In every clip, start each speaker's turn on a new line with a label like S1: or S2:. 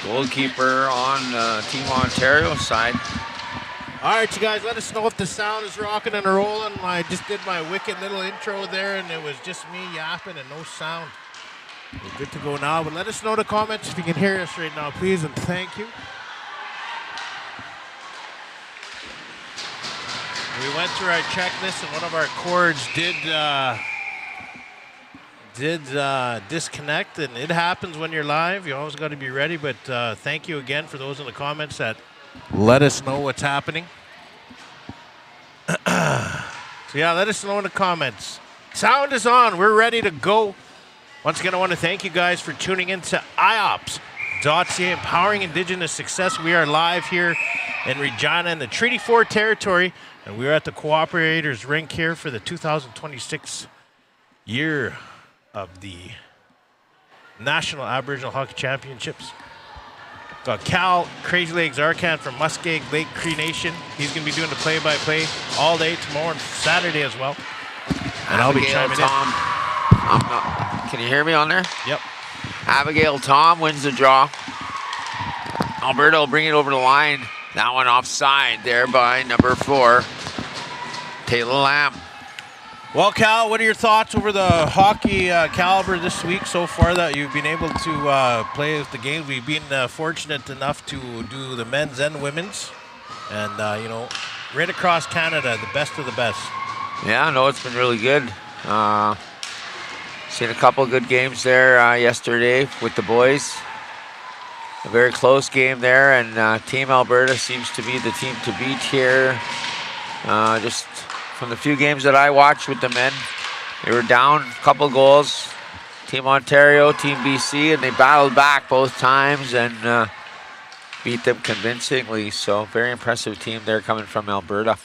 S1: Goalkeeper on Team Ontario side.
S2: All right, you guys, let us know if the sound is rocking and rolling. I just did my wicked little intro there, and it was just me yapping and no sound. We're good to go now, but let us know in the comments if you can hear us right now, please, and thank you. We went through our checklist, and one of our cords did disconnect, and it happens when you're live. You always got to be ready, but thank you again for those in the comments that let us know what's happening. So yeah, let us know in the comments. Sound is on. We're ready to go. Once again, I want to thank you guys for tuning in to IOPS.ca, Empowering Indigenous Success. We are live here in Regina in the Treaty 4 territory, and we're at the Cooperators Rink here for the 2026 year of the National Aboriginal Hockey Championships. Got Cal Crazy Legs Arcan from Muskeg Lake Cree Nation. He's going to be doing the play-by-play all day tomorrow and Saturday as well. And I'll be chiming
S1: Tom. Can you hear me on there?
S2: Yep.
S1: Abigail Tom wins the draw. Alberta will bring it over the line. That one offside there by number 4, Taylor Lamb.
S2: Well, Cal, what are your thoughts over the hockey caliber this week so far that you've been able to play with the games? We've been fortunate enough to do the men's and women's. And, right across Canada, the best of the best.
S1: Yeah, no, it's been really good. Seen a couple good games there yesterday with the boys. A very close game there, and Team Alberta seems to be the team to beat here. Just from the few games that I watched with the men, they were down a couple goals. Team Ontario, Team BC, and they battled back both times and beat them convincingly. So very impressive team there coming from Alberta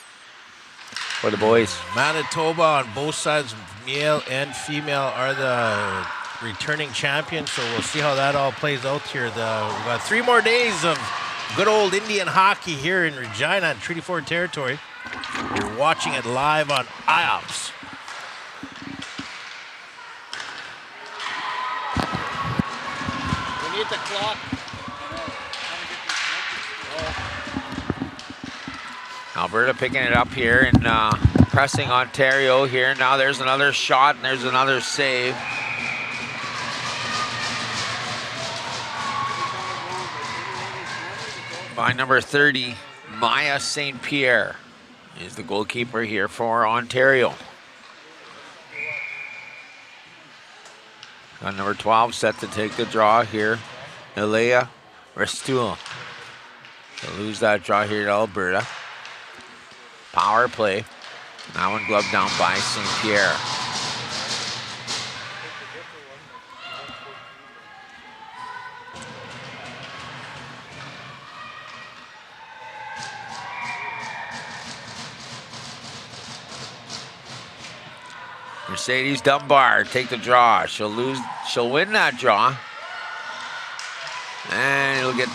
S1: for the boys.
S2: Manitoba on both sides, male and female, are the returning champions. So we'll see how that all plays out here. We've got 3 more days of good old Indian hockey here in Regina and Treaty 4 territory. You're watching it live on IOPS. We need the clock.
S1: Alberta picking it up here and pressing Ontario here. Now there's another shot and there's another save. By number 30, Maya St. Pierre is the goalkeeper here for Ontario. Got number 12 set to take the draw here, Elea Restul. They'll lose that draw here to Alberta. Power play. That one gloved down by St. Pierre. Mercedes Dunbar take the draw. She'll win that draw. And it'll get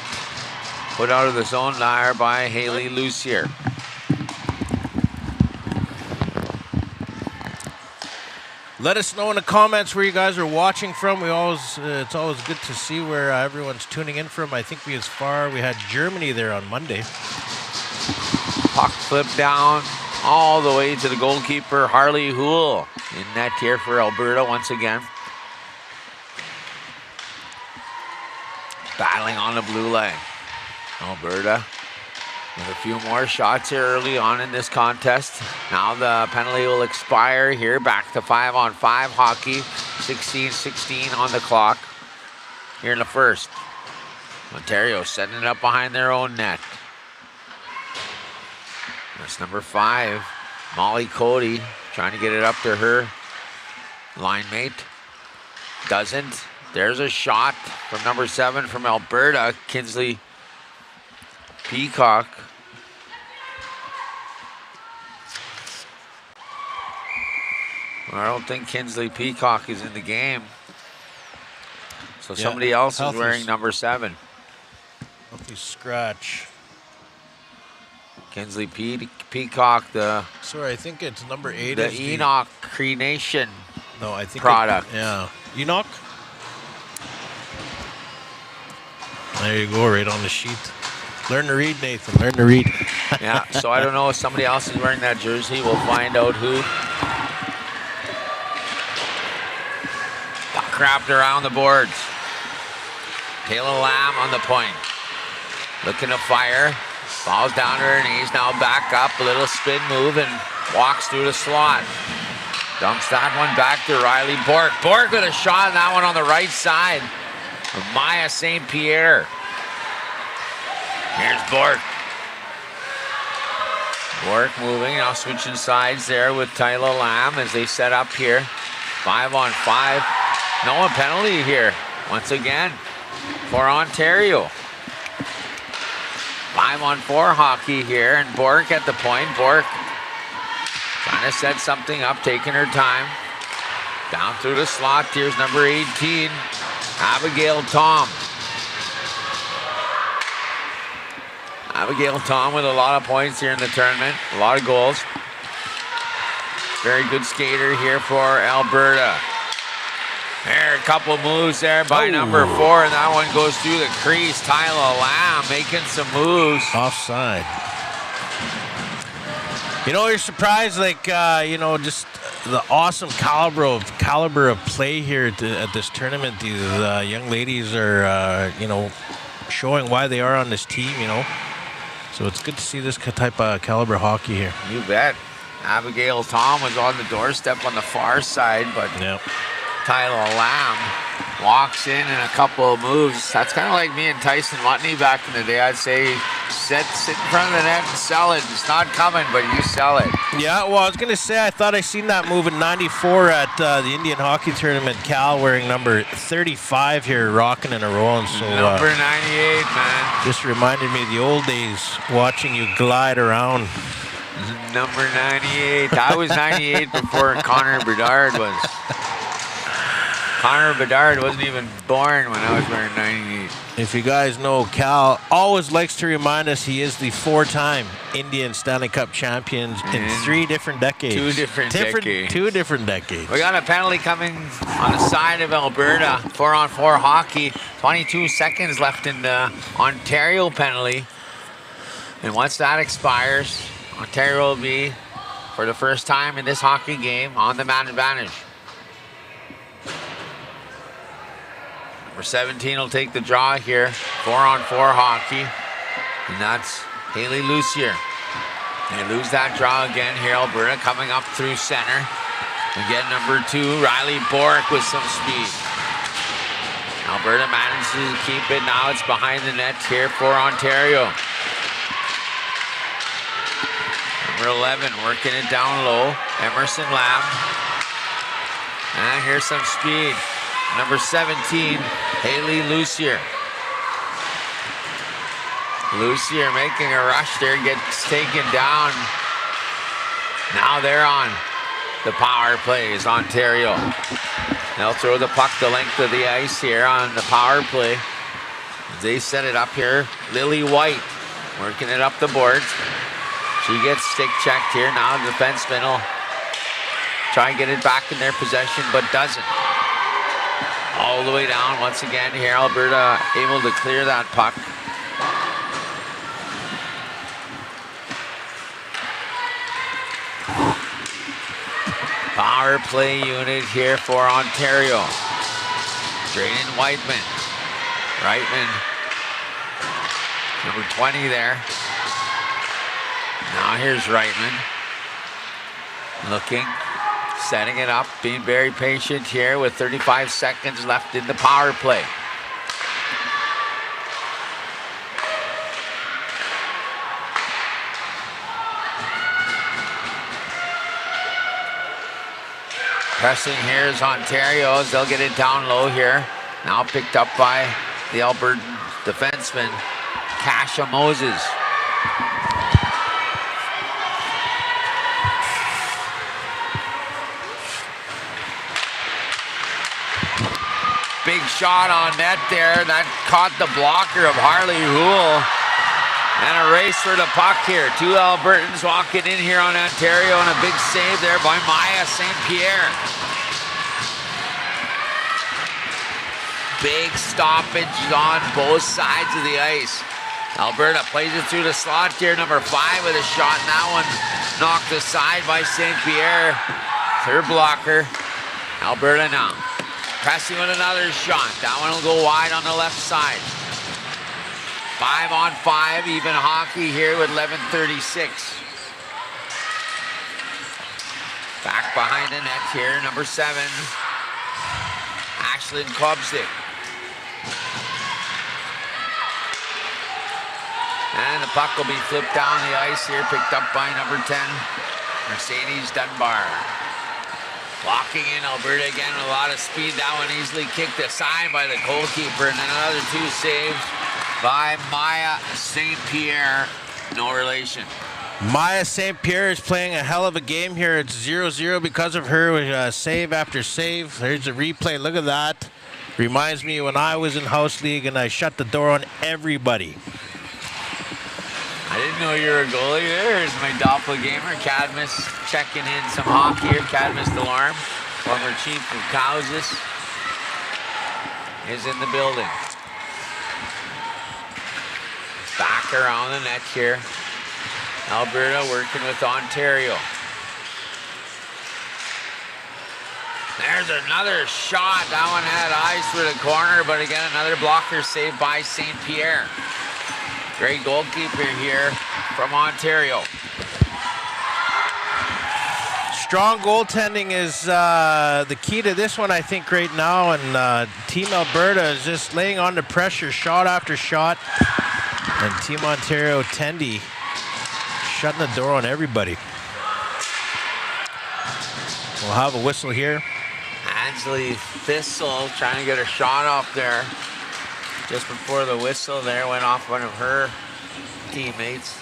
S1: put out of the zone there by Haley Lucier.
S2: Let us know in the comments where you guys are watching from. It's always good to see where everyone's tuning in from. I think we had Germany there on Monday.
S1: Puck flipped down all the way to the goalkeeper, Harley Houle, in net here for Alberta once again. Battling on the blue line. Alberta with a few more shots here early on in this contest. Now the penalty will expire here. Back to 5-on-5 hockey. 16-16 on the clock here in the first. Ontario setting it up behind their own net. That's number 5, Molly Cody, trying to get it up to her line mate. Doesn't. There's a shot from number 7 from Alberta, Kinsley Peacock. I don't think Kinsley Peacock is in the game. So somebody else is wearing number 7.
S2: Healthy scratch.
S1: Kinsley Peacock,
S2: Sorry, I think it's number 8.
S1: The Enoch Cree Nation
S2: product.
S1: Product.
S2: Yeah. Enoch? There you go, right on the sheet. Learn to read, Nathan. Learn to read.
S1: Yeah, so I don't know if somebody else is wearing that jersey. We'll find out who. Puck wrapped around the boards. Taylor Lamb on the point. Looking to fire. Falls down to her knees. Now back up. A little spin move and walks through the slot. Dumps that one back to Riley Bork. Bork with a shot on that one on the right side of Maya St. Pierre. Here's Bork. Bork moving, now switching sides there with Tyler Lamb as they set up here. 5-on-5. No penalty here once again for Ontario. 5-on-4 hockey here, and Bork at the point. Bork trying to set something up, taking her time. Down through the slot, here's number 18, Abigail Tom. Abigail Tom with a lot of points here in the tournament, a lot of goals. Very good skater here for Alberta. There, a couple moves there by number 4, and that one goes through the crease. Tyler Lamb making some moves.
S2: Offside. You know, you're surprised, like, just the awesome caliber of play here at this tournament. These young ladies are, showing why they are on this team, So it's good to see this type of caliber hockey here.
S1: You bet. Abigail Tom was on the doorstep on the far side, but Tyler Lamb walks in a couple of moves. That's kind of like me and Tyson Mutney back in the day. I'd say sit in front of the net and sell it. It's not coming, but you sell it.
S2: Yeah, well, I was going to say, I thought I seen that move in 94 at the Indian Hockey Tournament. Cal wearing number 35 here, rocking and rolling. So,
S1: number 98, man.
S2: Just reminded me of the old days, watching you glide around.
S1: Number 98. I was 98 before Connor Bedard was. Connor Bedard wasn't even born when I was wearing 98.
S2: If you guys know, Cal always likes to remind us he is the 4-time Indian Stanley Cup champions in 3 different decades.
S1: 2 different decades.
S2: 2 different decades.
S1: We got a penalty coming on the side of Alberta. 4-on-4 hockey. 22 seconds left in the Ontario penalty. And once that expires, Ontario will be, for the first time in this hockey game, on the man advantage. Number 17 will take the draw here. 4-on-4 hockey. And that's Haley Lucier. They lose that draw again here. Alberta coming up through center. Again, number 2, Riley Bork with some speed. Alberta manages to keep it. Now it's behind the net here for Ontario. Number 11 working it down low. Emerson Lamb. And here's some speed. Number 17, Haley Lucier. Lucier making a rush there, gets taken down. Now they're on the power play is Ontario. They'll throw the puck the length of the ice here on the power play. They set it up here. Lily White working it up the boards. She gets stick checked here. Now the defenseman will try and get it back in their possession, but doesn't. All the way down once again here. Alberta able to clear that puck. Power play unit here for Ontario. Drayden Whiteman. Reitman. Number 20 there. Now here's Reitman. Looking. Setting it up, being very patient here with 35 seconds left in the power play. Pressing here is Ontario. They'll get it down low here. Now picked up by the Albertan defenseman, Kasha Moses. Big shot on net there. That caught the blocker of Harley Houle. And a race for the puck here. 2 Albertans walking in here on Ontario, and a big save there by Maya St. Pierre. big stoppage on both sides of the ice. Alberta plays it through the slot here. Number 5 with a shot. And that one knocked aside by St. Pierre. Third blocker. Alberta now pressing with another shot. That one will go wide on the left side. 5 on 5, even hockey here with 11:36. Back behind the net here, number 7, Ashlyn Kobzik. And the puck will be flipped down the ice here, picked up by number 10, Mercedes Dunbar. Locking in Alberta again with a lot of speed. That one easily kicked aside by the goalkeeper, and then another 2 saves by Maya St. Pierre. No relation.
S2: Maya St. Pierre is playing a hell of a game here. It's 0-0 because of her with save after save. There's a replay. Look at that. Reminds me when I was in house league and I shut the door on everybody.
S1: I didn't know you were a goalie. There's my doppelganger, Cadmus, checking in some hockey here. Cadmus Delarme, former chief of Cowsis, is in the building. Back around the net here. Alberta working with Ontario. There's another shot. That one had eyes for the corner, but again, another blocker saved by St. Pierre. Great goalkeeper here from Ontario.
S2: Strong goaltending is the key to this one, I think, right now. And Team Alberta is just laying on the pressure, shot after shot. And Team Ontario, Tendy, shutting the door on everybody. We'll have a whistle here.
S1: Ansley Thistle trying to get a shot off there. Just before the whistle there went off one of her teammates.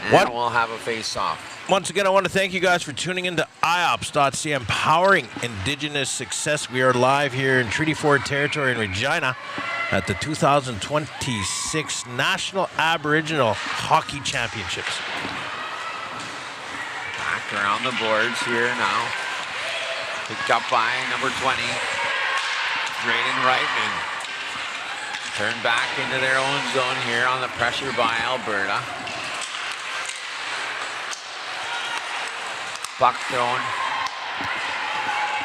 S1: And we'll have a face-off.
S2: Once again, I want to thank you guys for tuning into IOPS.ca, empowering Indigenous success. We are live here in Treaty 4 territory in Regina at the 2026 National Aboriginal Hockey Championships.
S1: Back around the boards here now. Picked up by number 20, Drayden Reitman. Turned back into their own zone here on the pressure by Alberta. Puck thrown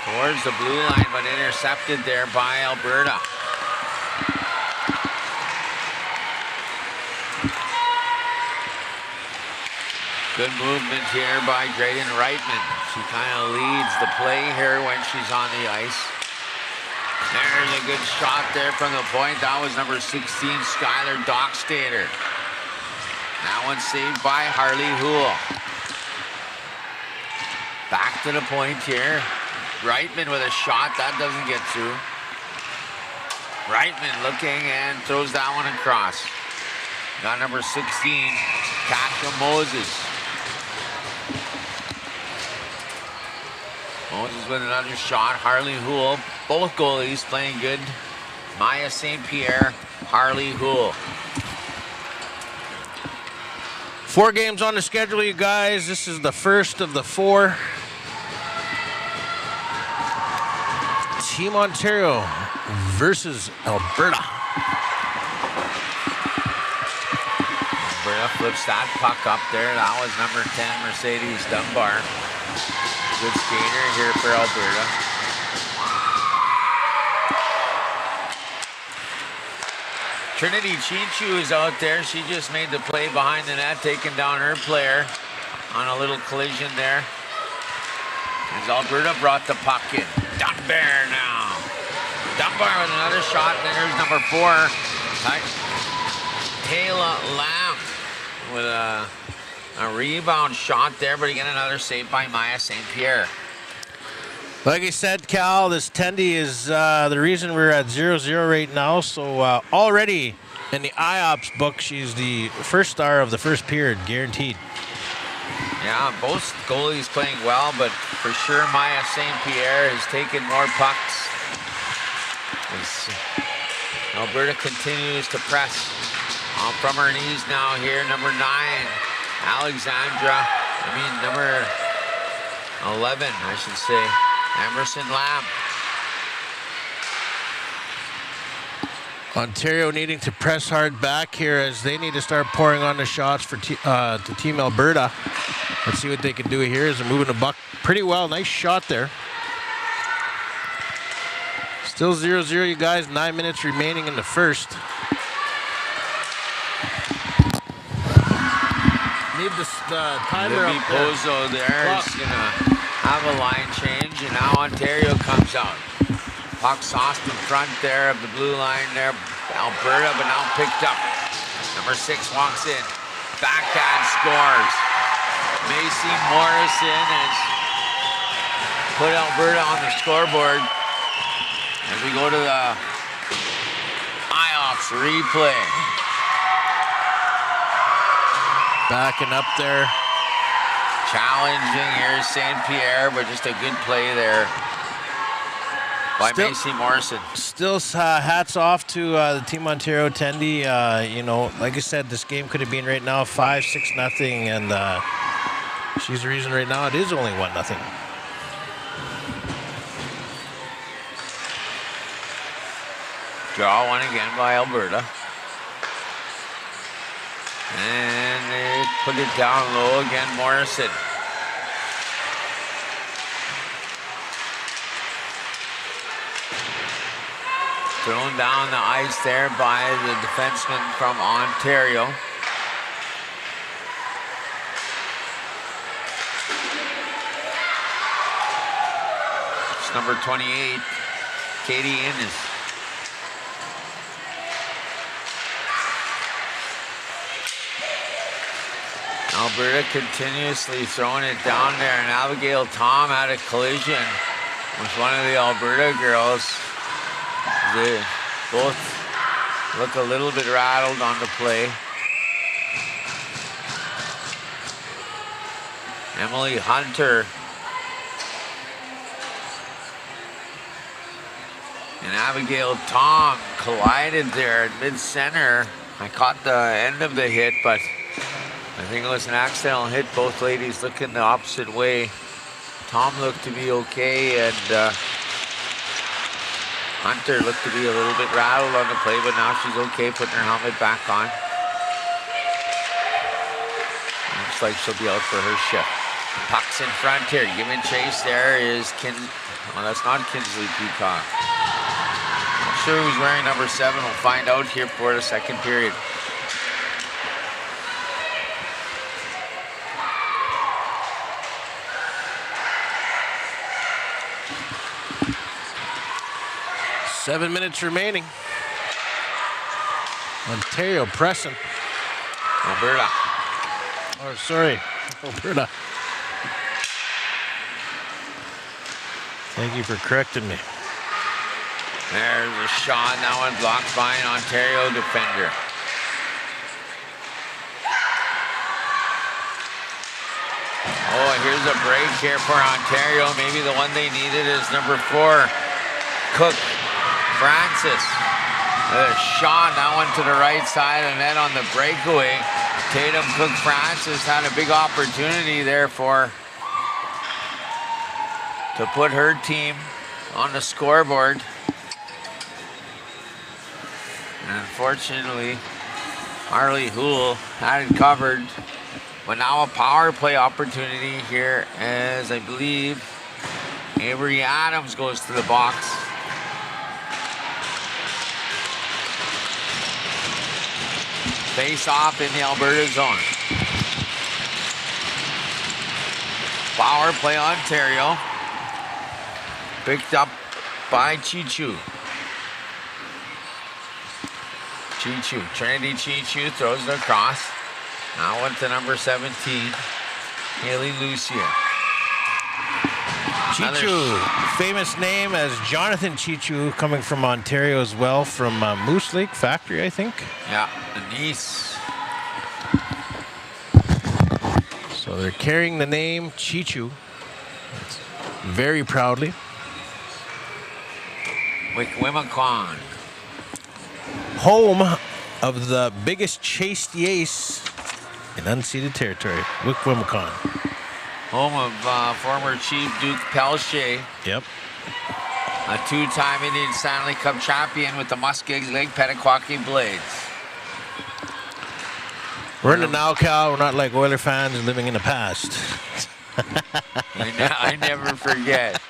S1: towards the blue line, but intercepted there by Alberta. Good movement here by Drayden Reitman. She kind of leads the play here when she's on the ice. There's a good shot there from the point. That was number 16, Skylar Dockstader. That one saved by Harley Houle. Back to the point here. Reitman with a shot. That doesn't get through. Reitman looking and throws that one across. Got number 16, Kasha Moses. Moses with another shot. Harley Houle. Both goalies playing good. Maya St. Pierre, Harley Houle.
S2: 4 games on the schedule, you guys. This is the first of the 4. Team Ontario versus Alberta.
S1: Alberta flips that puck up there. That was number 10, Mercedes Dunbar. Good skater here for Alberta. Trinity Chinchu is out there. She just made the play behind the net, taking down her player on a little collision there. As Alberta brought the puck in. Dunbar now. Dunbar with another shot. And then there's number 4, Taylor Lamb with a rebound shot there, but again another save by Maya St. Pierre.
S2: Like I said, Cal, this Tendy is the reason we're at 0-0 right now. So already in the IOPS book, she's the first star of the first period, guaranteed.
S1: Yeah, both goalies playing well, but for sure Maya St. Pierre has taken more pucks. As Alberta continues to press from her knees now here. Number 9, number 11, I should say. Emerson Lamb.
S2: Ontario needing to press hard back here as they need to start pouring on the shots for to Team Alberta. Let's see what they can do here as they're moving the puck pretty well. Nice shot there. Still 0-0, you guys. 9 minutes remaining in the first. Need the timer up there.
S1: Pozo there is going to have a line change, and now Ontario comes out. Puck sauced in front there of the blue line there. Alberta, but now picked up. Number 6 walks in. Backhand scores. Macy Morrison has put Alberta on the scoreboard. As we go to the IOPS replay.
S2: Backing up there.
S1: Challenging here, St. Pierre, but just a good play there by Macy Morrison.
S2: Still hats off to the Team Ontario attendee. You know, like I said, this game could have been right now 5-6-0, and she's the reason right now it is only 1-0.
S1: Draw one again by Alberta. And they put it down low again, Morrison. Thrown down the ice there by the defenseman from Ontario. It's number 28, Katie Innes. Alberta continuously throwing it down there, and Abigail Tom had a collision with one of the Alberta girls. They both look a little bit rattled on the play. Emily Hunter and Abigail Tom collided there at mid-center. I caught the end of the hit, but I think it was an accidental hit. Both ladies looking the opposite way. Tom looked to be okay, and Hunter looked to be a little bit rattled on the play, but now she's okay, putting her helmet back on. Looks like she'll be out for her shift. Puck's in front here. Giving chase there is well, that's not Kinsley Peacock. Not sure who's wearing number 7. We'll find out here for the second period.
S2: Seven minutes remaining. Ontario pressing.
S1: Alberta.
S2: Oh, sorry, Alberta. Thank you for correcting me.
S1: There's a shot. That one blocked by an Ontario defender. Oh, here's a break here for Ontario. Maybe the one they needed is number 4, Cook Francis. A shot, that one to the right side, and then on the breakaway, Tatum Cook Francis had a big opportunity there to put her team on the scoreboard. And unfortunately, Harley Houle had it covered. But now a power play opportunity here as I believe Avery Adams goes to the box. Face off in the Alberta zone. Power play Ontario. Picked up by Chichu. Trinity Chichu throws it across. Now went to number 17, Haley Lucia.
S2: Chichu, famous name as Jonathan Chichu, coming from Ontario as well, from Moose Lake Factory, I think.
S1: Yeah, the niece.
S2: So they're carrying the name Chichu very proudly.
S1: Wikwemacon.
S2: Home of the biggest chased ace in unceded territory, Wikwemacon.
S1: Home of former Chief Duke Pelche.
S2: Yep.
S1: a two-time Indian Stanley Cup champion with the Muskeg Lake Petaquaki Blades.
S2: We're in the now, Cal. We're not like Oiler fans living in the past.
S1: I never forget.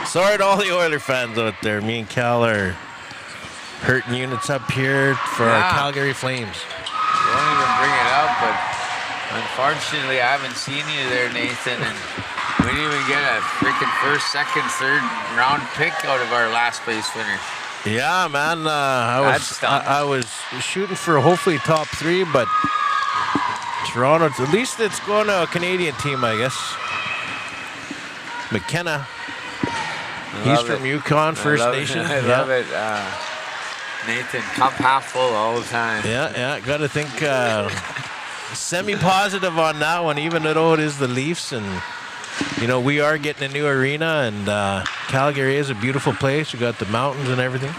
S2: Sorry to all the Oiler fans out there. Me and Cal are hurting units up here for our Calgary Flames.
S1: You don't even bring it up, but unfortunately, I haven't seen you there, Nathan, and we didn't even get a freaking first, second, third round pick out of our last place winner.
S2: Yeah, man. I was shooting for hopefully top 3, but Toronto, at least it's going to a Canadian team, I guess. McKenna. He's from Yukon, First Nation.
S1: I love it. Nathan, cup half full all the time.
S2: Yeah. Got to think semi-positive on that one, even though it is the Leafs. And, we are getting a new arena, and Calgary is a beautiful place. We got the mountains and everything.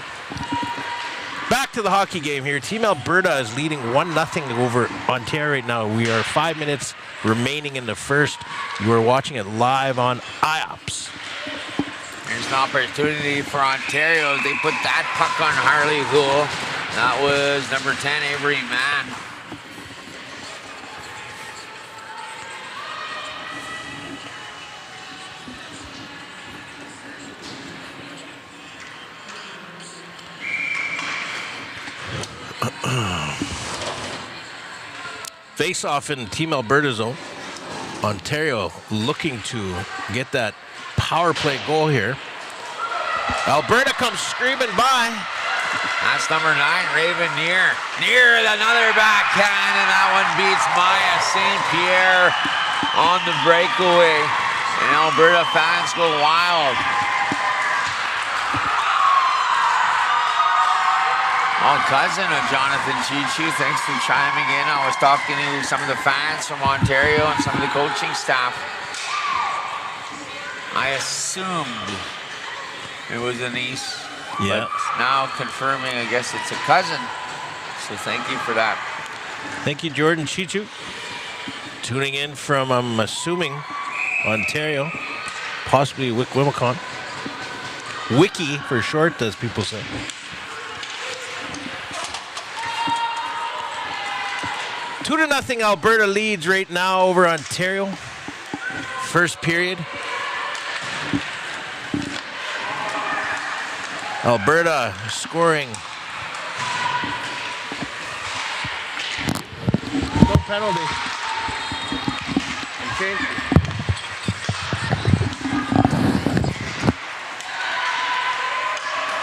S2: Back to the hockey game here. Team Alberta is leading 1-0 over Ontario right now. We are 5 minutes remaining in the first. You are watching it live on IOPS.
S1: Here's an opportunity for Ontario. They put that puck on Harley Houle. That was number 10, Avery Mann.
S2: Face off in Team Alberta zone. Ontario looking to get that power play goal here. Alberta comes screaming by.
S1: That's number 9, Raven Near. Near with another backhand, and that one beats Maya St. Pierre on the breakaway. And Alberta fans go wild. Cousin of Jonathan Chichu, thanks for chiming in. I was talking to some of the fans from Ontario and some of the coaching staff. I assumed it was a niece, but now confirming, I guess it's a cousin. So thank you for that.
S2: Thank you, Jordan Chichu. Tuning in from, I'm assuming, Ontario, possibly Wikwimacon. Wiki for short, as people say. 2-0 Alberta leads right now over Ontario. First period. Alberta scoring. No penalty. Okay.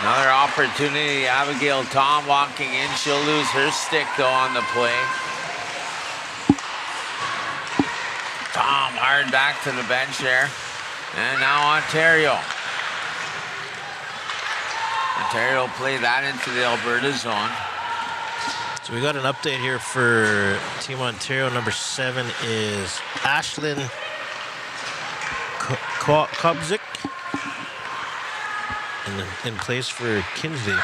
S1: Another opportunity. Abigail Tom walking in. She'll lose her stick, though, on the play. Tom hard back to the bench there. And now Ontario. Ontario play that into the Alberta zone.
S2: So we got an update here for Team Ontario. Number 7 is Ashlyn Kobzik in place for Kinsley.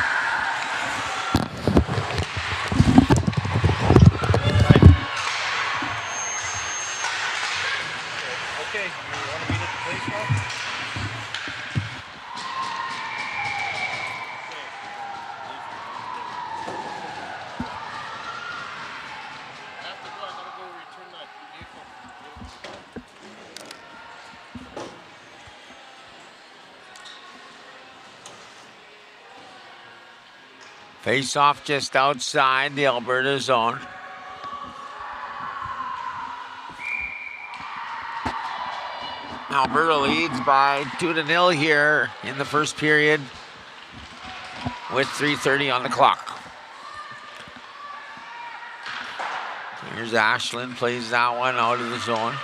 S1: Face off just outside the Alberta zone. Alberta leads by 2-0 here in the first period with 3:30 on the clock. Here's Ashlyn, plays that one out of the zone.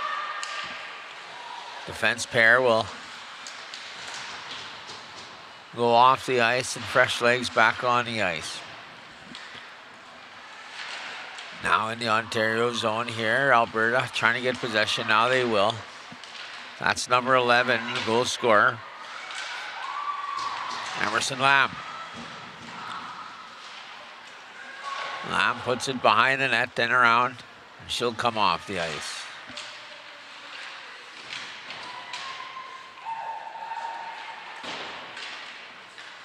S1: Defense pair will go off the ice and fresh legs back on the ice. Now in the Ontario zone here, Alberta trying to get possession. Now they will. That's number 11, the goal scorer, Emerson Lamb. Lamb puts it behind the net, then around, and she'll come off the ice.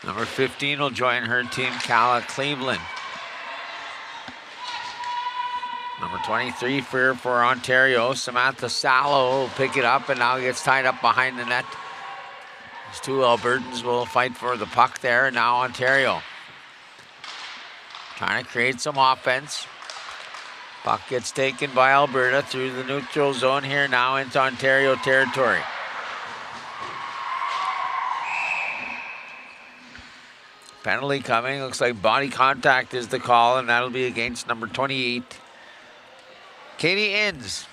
S1: Number 15 will join her team, Calla Cleveland. Number 23 for Ontario, Samantha Sallow will pick it up and now gets tied up behind the net. These two Albertans will fight for the puck there, and now Ontario trying to create some offense. Puck gets taken by Alberta through the neutral zone here, now into Ontario territory. Penalty coming, looks like body contact is the call, and that'll be against number 28. Katie Innes.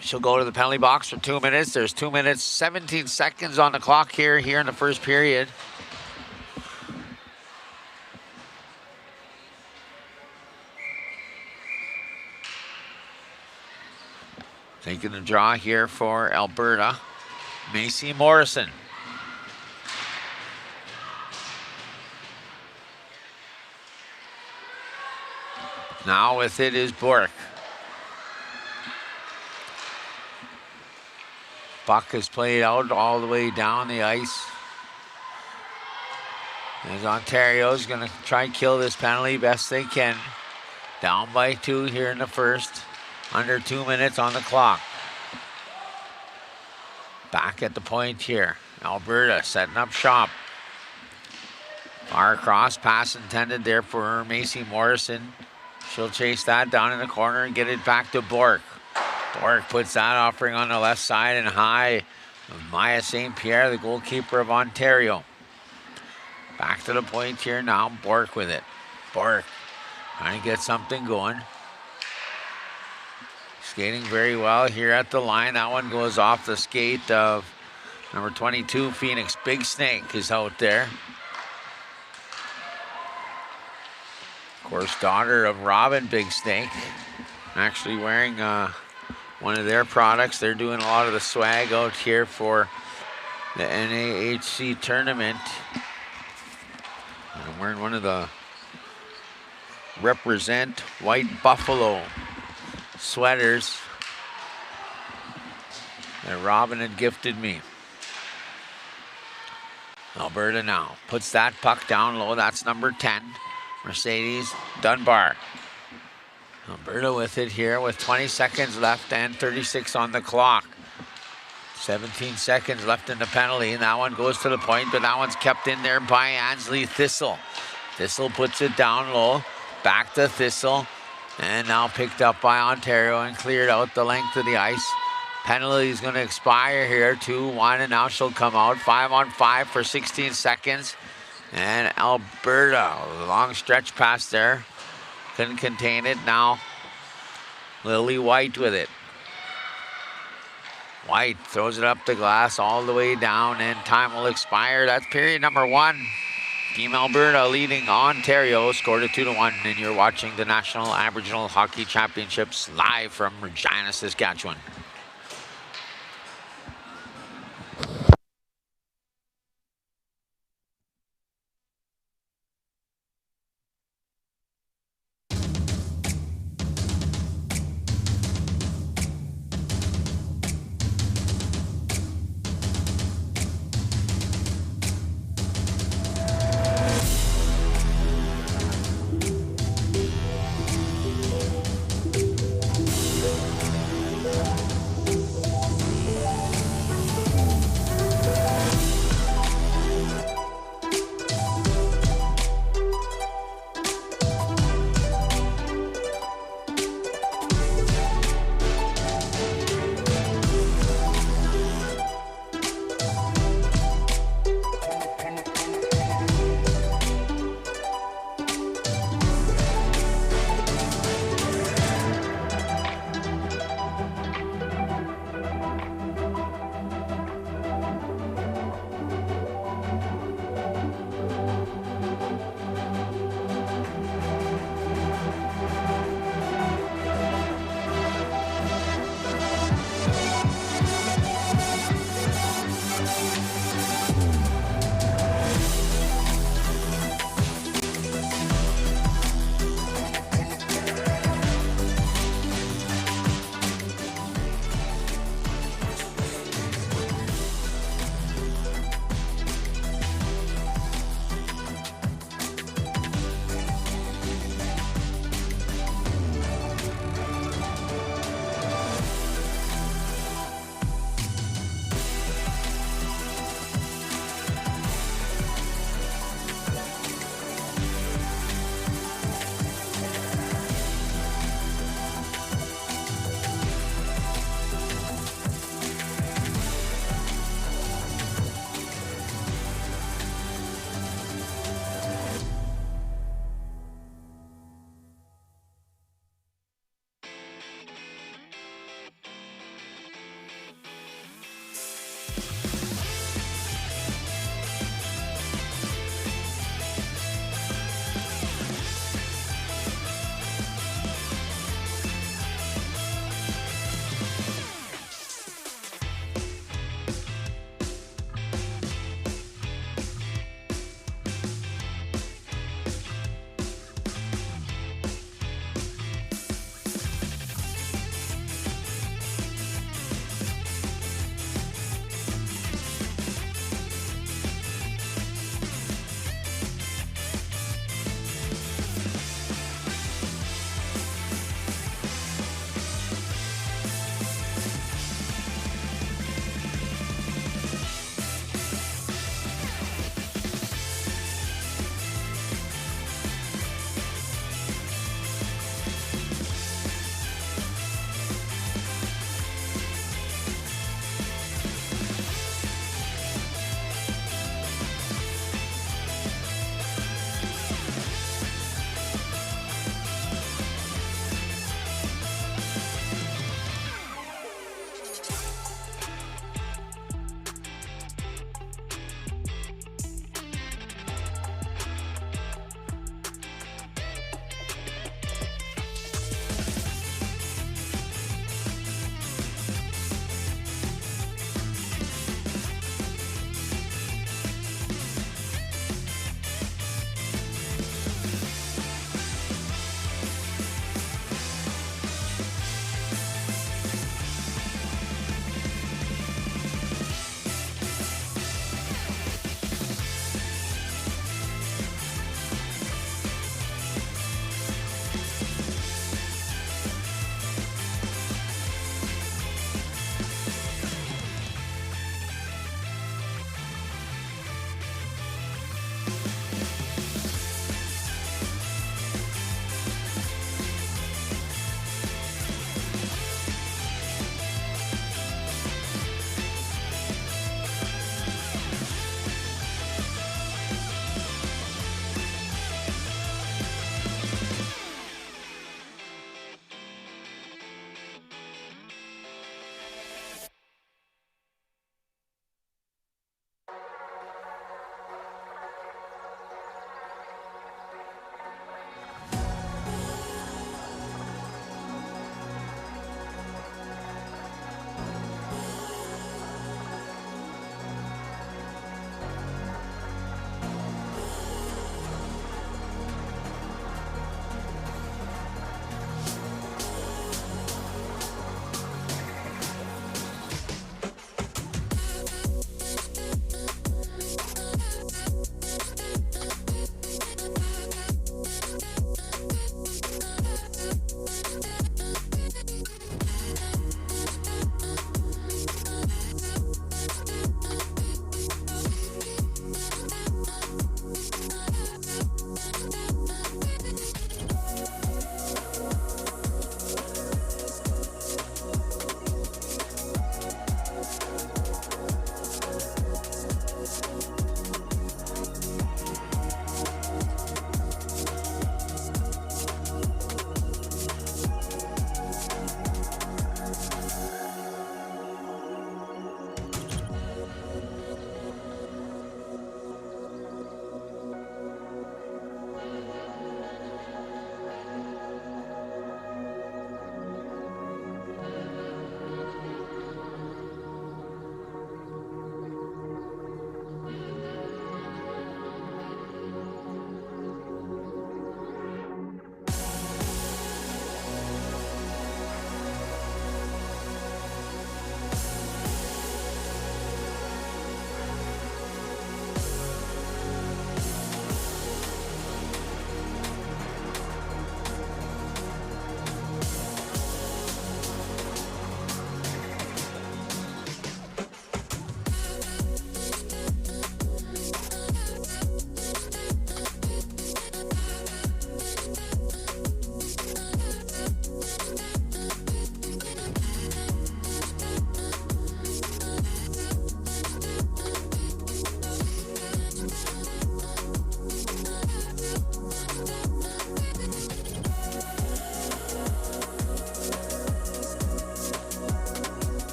S1: She'll go to the penalty box for 2 minutes. There's 2 minutes, 17 seconds on the clock here in the first period. Taking the draw here for Alberta, Macy Morrison. Now with it is Bork. Puck is played out all the way down the ice. As Ontario's going to try and kill this penalty best they can. Down by 2 here in the first. Under 2 minutes on the clock. Back at the point here. Alberta setting up shop. Far across, pass intended there for Macy Morrison. She'll chase that down in the corner and get it back to Bork. Bork puts that offering on the left side and high of Maya St. Pierre, the goalkeeper of Ontario. Back to the point here now, Bork with it. Bork trying to get something going. Skating very well here at the line. That one goes off the skate of number 22, Phoenix. Big Snake is out there. Of course, daughter of Robin Big Snake. Actually wearing one of their products. They're doing a lot of the swag out here for the NAHC tournament. I'm wearing one of the Represent White Buffalo sweaters that Robin had gifted me. Alberta now puts that puck down low. That's number 10, Mercedes Dunbar. Alberta with it here with 20 seconds left and 36 on the clock. 17 seconds left in the penalty, and that one goes to the point, but that one's kept in there by Ansley Thistle. Thistle puts it down low, back to Thistle, and now picked up by Ontario and cleared out the length of the ice. Penalty is going to expire here, 2-1, and now she'll come out. 5-on-5 for 16 seconds. And Alberta, a long stretch pass there. Couldn't contain it. Now Lily White with it. White throws it up the glass all the way down, and time will expire. That's period number 1. Team Alberta leading Ontario, scored at 2-1, and you're watching the National Aboriginal Hockey Championships live from Regina, Saskatchewan.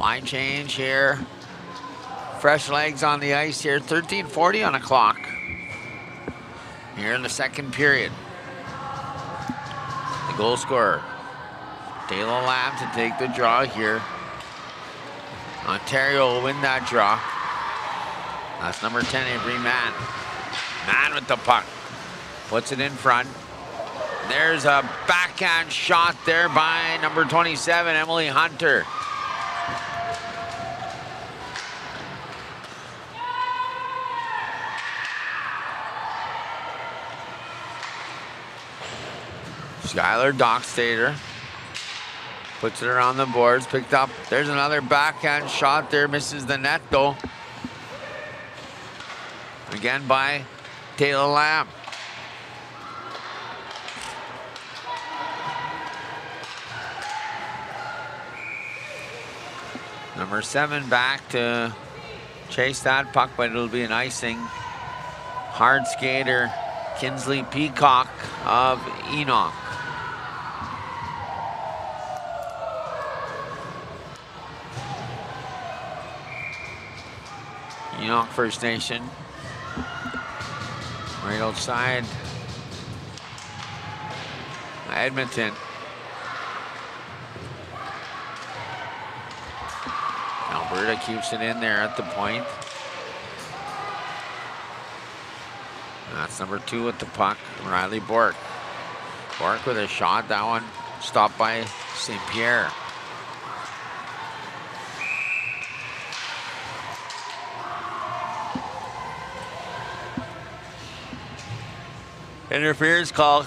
S1: Line change here. Fresh legs on the ice here. 13:40 on the clock. Here in the second period. The goal scorer, Taylor Lamb, to take the draw here. Ontario will win that draw. That's number 10, Avery Mann. Mann with the puck. Puts it in front. There's a backhand shot there by number 27, Emily Hunter. Skylar Dockstader puts it around the boards, picked up. There's another backhand shot there, misses the net though. Again by Taylor Lamb. Number 7 back to chase that puck, but it'll be an icing. Hard skater, Kinsley Peacock of Enoch. Enoch First Nation. Right outside Edmonton. Alberta keeps it in there at the point. That's number 2 with the puck, Riley Bork. Bork with a shot, that one stopped by St. Pierre. Interference call.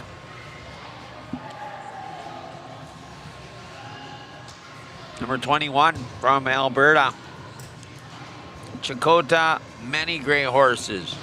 S1: Number 21 from Alberta. Chakota, Many Gray Horses.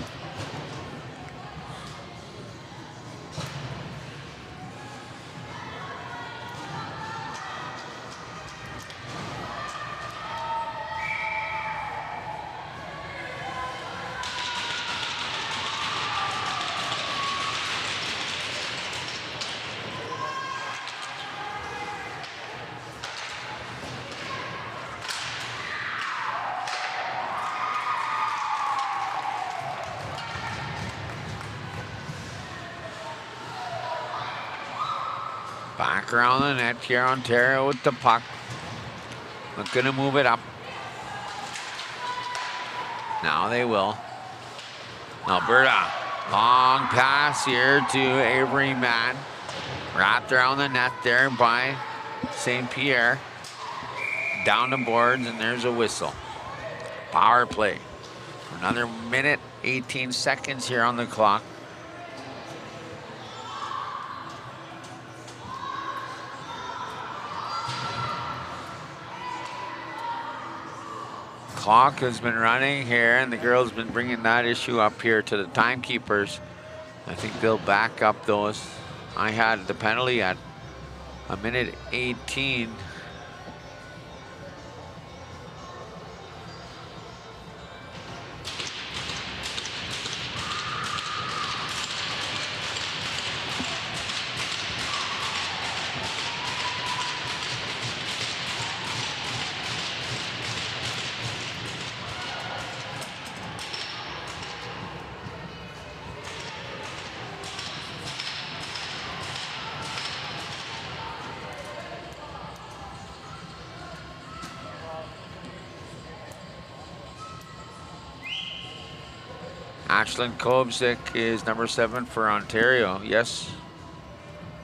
S1: Back around the net here, Ontario with the puck. Looking to move it up. Now they will. Alberta, long pass here to Avery Mann. Wrapped around the net there by St. Pierre. Down the boards, and there's a whistle. Power play. Another minute, 18 seconds here on the clock. Clock has been running here, and the girls been bringing that issue up here to the timekeepers. I think they'll back up those. I had the penalty at a minute 18. Ashlyn Kobzik is number 7 for Ontario. Yes.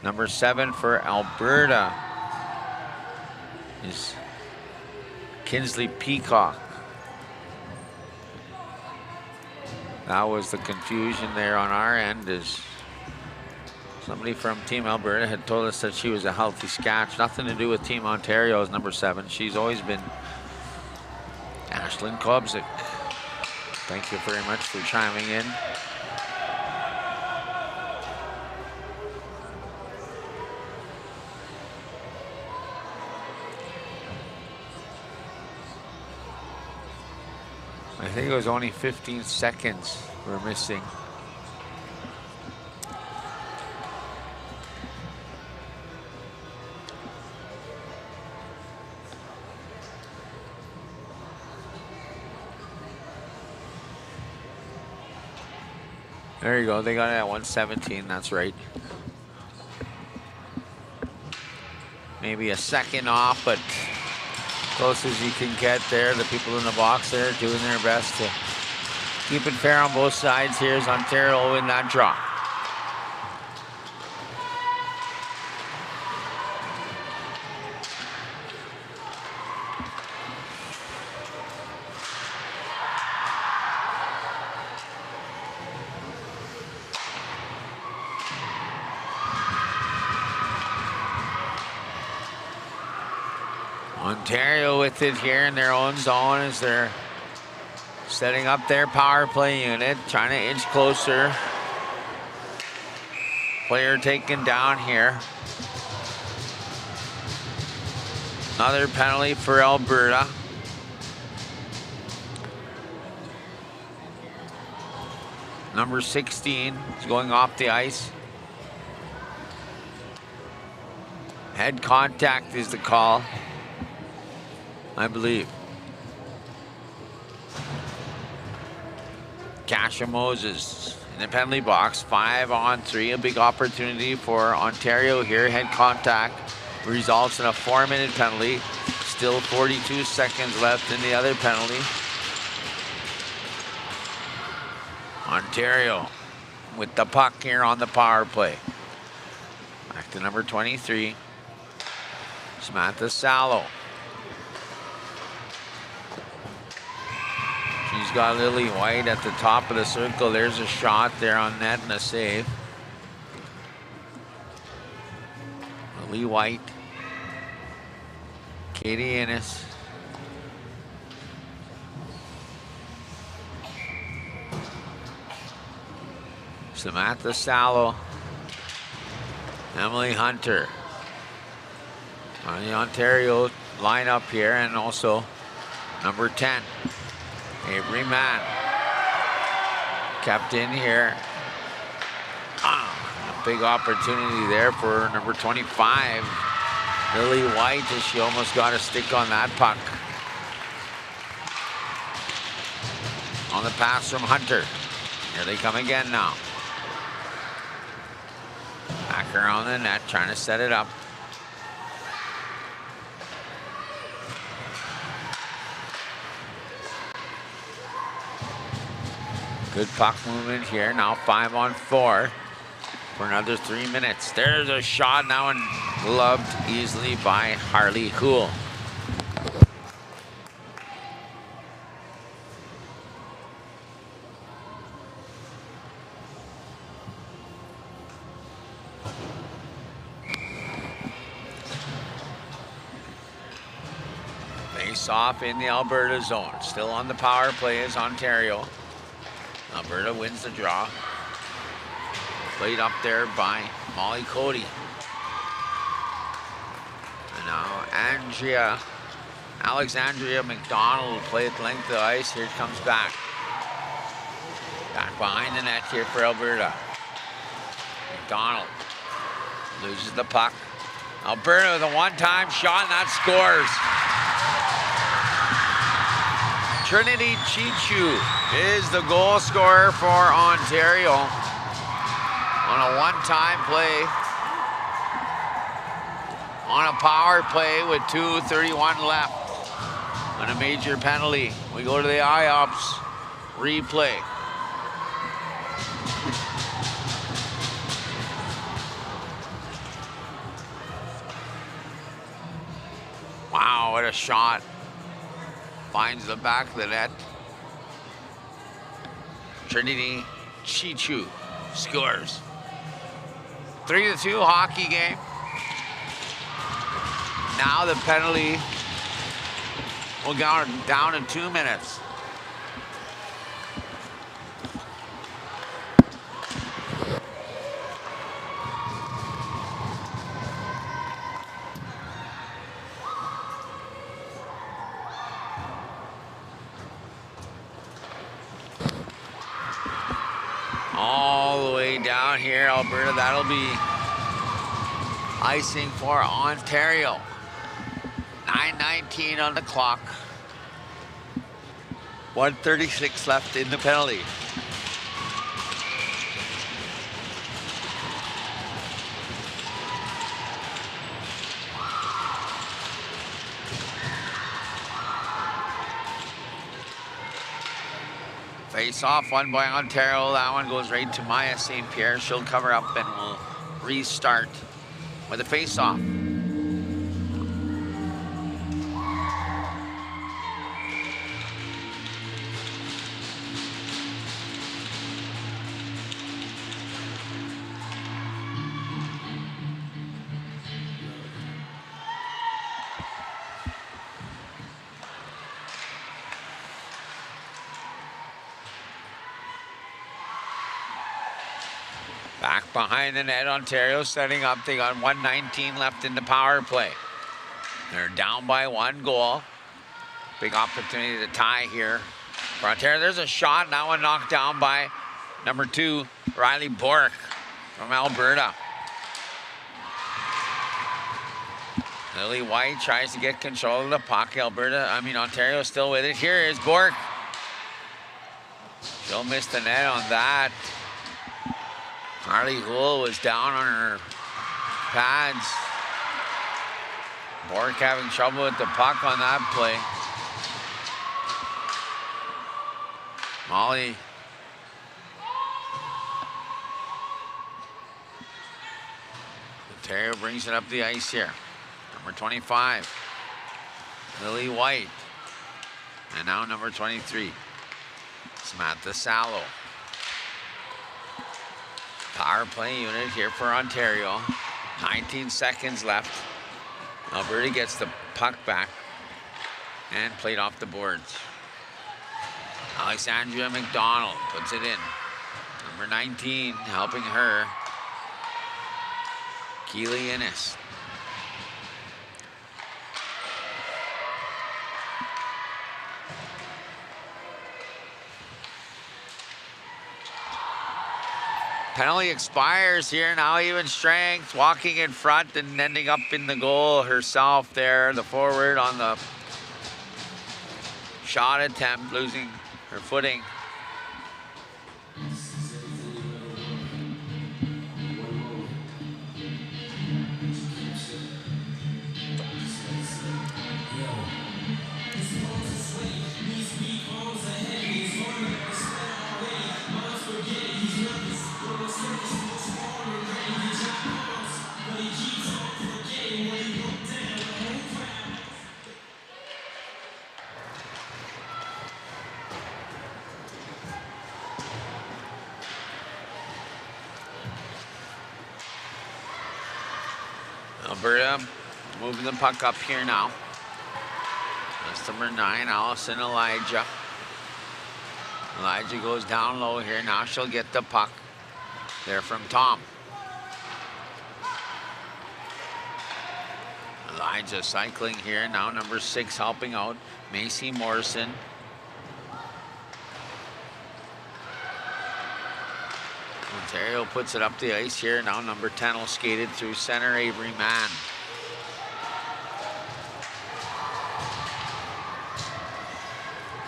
S1: Number 7 for Alberta is Kinsley Peacock. That was the confusion there on our end, is somebody from Team Alberta had told us that she was a healthy scratch. Nothing to do with Team Ontario's number 7. She's always been Ashlyn Kobzik. Thank you very much for chiming in. I think it was only 15 seconds we're missing. There you go. They got it at 117. That's right. Maybe a second off, but close as you can get there. The people in the box there doing their best to keep it fair on both sides. Here's Ontario in that draw. Ontario with it here in their own zone as they're setting up their power play unit, trying to inch closer. Player taken down here. Another penalty for Alberta. Number 16 is going off the ice. Head contact is the call, I believe. Kasha Moses in the penalty box, 5-on-3, a big opportunity for Ontario here. Head contact results in a 4-minute penalty. Still 42 seconds left in the other penalty. Ontario with the puck here on the power play. Back to number 23, Samantha Salo. She's got Lily White at the top of the circle. There's a shot there on net and a save. Lily White. Katie Innes. Samantha Salo. Emily Hunter. On the Ontario lineup here, and also number 10. Avery Mann kept in here. A big opportunity there for number 25, Lily White, as she almost got a stick on that puck. On the pass from Hunter. Here they come again now. Back around the net, trying to set it up. Good puck movement here. Now 5-on-4 for another 3 minutes. There's a shot now and gloved easily by Harley Houle. Face off in the Alberta zone. Still on the power play is Ontario. Alberta wins the draw. Played up there by Molly Cody. And now Alexandria McDonald will play at the length of the ice. Here it comes back. Back behind the net here for Alberta. McDonald loses the puck. Alberta with a one-time shot, and that scores. Trinity Chichu is the goal scorer for Ontario on a one-time play, on a power play with 2:31 left on a major penalty. We go to the IOPS replay. Wow, what a shot. Finds the back of the net. Trinity Chichu scores. 3-2 hockey game. Now the penalty will go down in 2 minutes. All the way down here, Alberta, that'll be icing for Ontario. 9:19 on the clock. 1:36 left in the penalty. Face off, won by Ontario. That one goes right to Maya St. Pierre. She'll cover up and will restart with a face off. Back behind the net, Ontario setting up. They got 1:19 left in the power play. They're down by 1 goal. Big opportunity to tie here for Ontario. There's a shot. That one knocked down by number 2, Riley Bork from Alberta. Lily White tries to get control of the puck. Ontario still with it. Here is Bork. She'll miss the net on that. Harley Houle was down on her pads. Bork having trouble with the puck on that play. Molly. Ontario brings it up the ice here. Number 25, Lily White. And now number 23, Samantha Salo. Power play unit here for Ontario. 19 seconds left. Alberta gets the puck back and played off the boards. Alexandria McDonald puts it in. Number 19 helping her. Keely Innes. Penalty expires here. Now even strength, walking in front and ending up in the goal herself there. The forward on the shot attempt, losing her footing. Alberta moving the puck up here now. That's number 9, Allison Elijah. Elijah goes down low here. Now she'll get the puck there from Tom. Elijah cycling here. Now number 6 helping out. Macy Morrison. Ontario puts it up the ice here. Now number 10 will skate it through center, Avery Mann.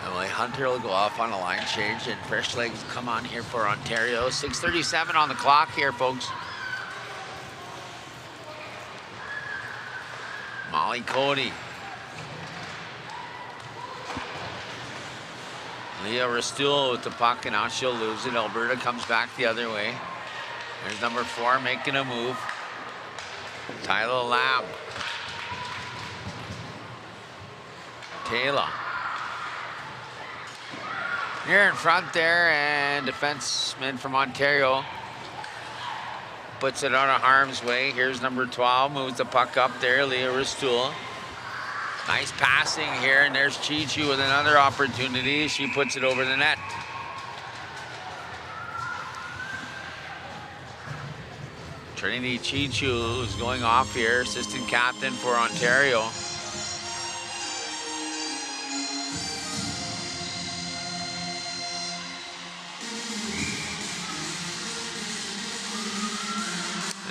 S1: Emily Hunter will go off on a line change, and fresh legs come on here for Ontario. 6:37 on the clock here, folks. Molly Cody. Leah Rastul with the puck, and now she'll lose it. Alberta comes back the other way. There's number 4 making a move. Tyler Lamb. Taylor. Here in front there, and defenseman from Ontario puts it out of harm's way. Here's number 12, moves the puck up there, Leah Rastul. Nice passing here, and there's Chichu with another opportunity. She puts it over the net. Trinity Chichu is going off here, assistant captain for Ontario.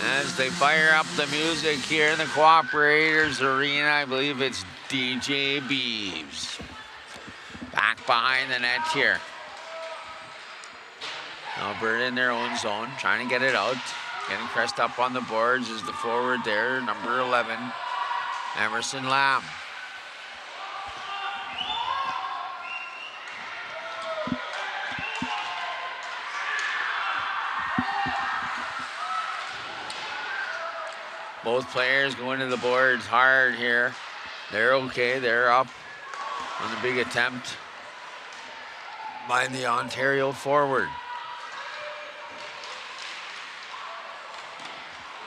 S1: As they fire up the music here in the Cooperators Arena, I believe it's DJ Beeves. Back behind the net here. Alberta in their own zone, trying to get it out. Getting pressed up on the boards is the forward there, number 11, Emerson Lamb. Both players going to the boards hard here. They're okay. They're up on the big attempt by the Ontario forward.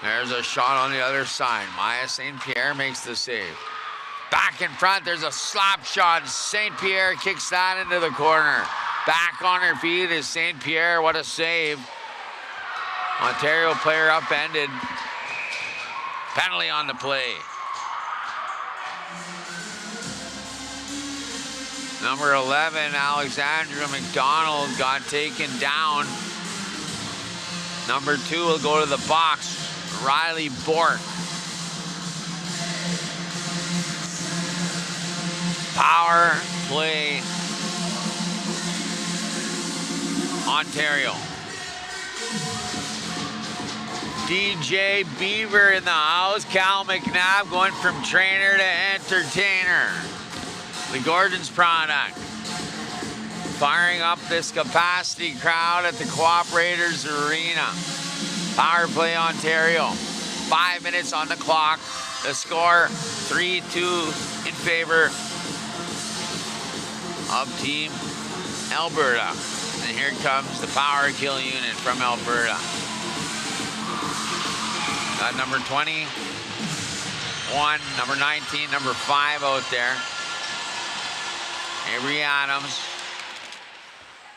S1: There's a shot on the other side. Maya St. Pierre makes the save. Back in front, there's a slap shot. St. Pierre kicks that into the corner. Back on her feet is St. Pierre. What a save. Ontario player upended. Penalty on the play. Number 11, Alexandra McDonald got taken down. Number 2 will go to the box. Riley Bork. Power play. Ontario. DJ Beaver in the house. Cal McNabb going from trainer to entertainer. The Gordon's product. Firing up this capacity crowd at the Cooperators Arena. Power play Ontario. 5 minutes on the clock. The score 3-2 in favor of Team Alberta. And here comes the power kill unit from Alberta. Got number 21, number 19, number 5 out there. Avery Adams.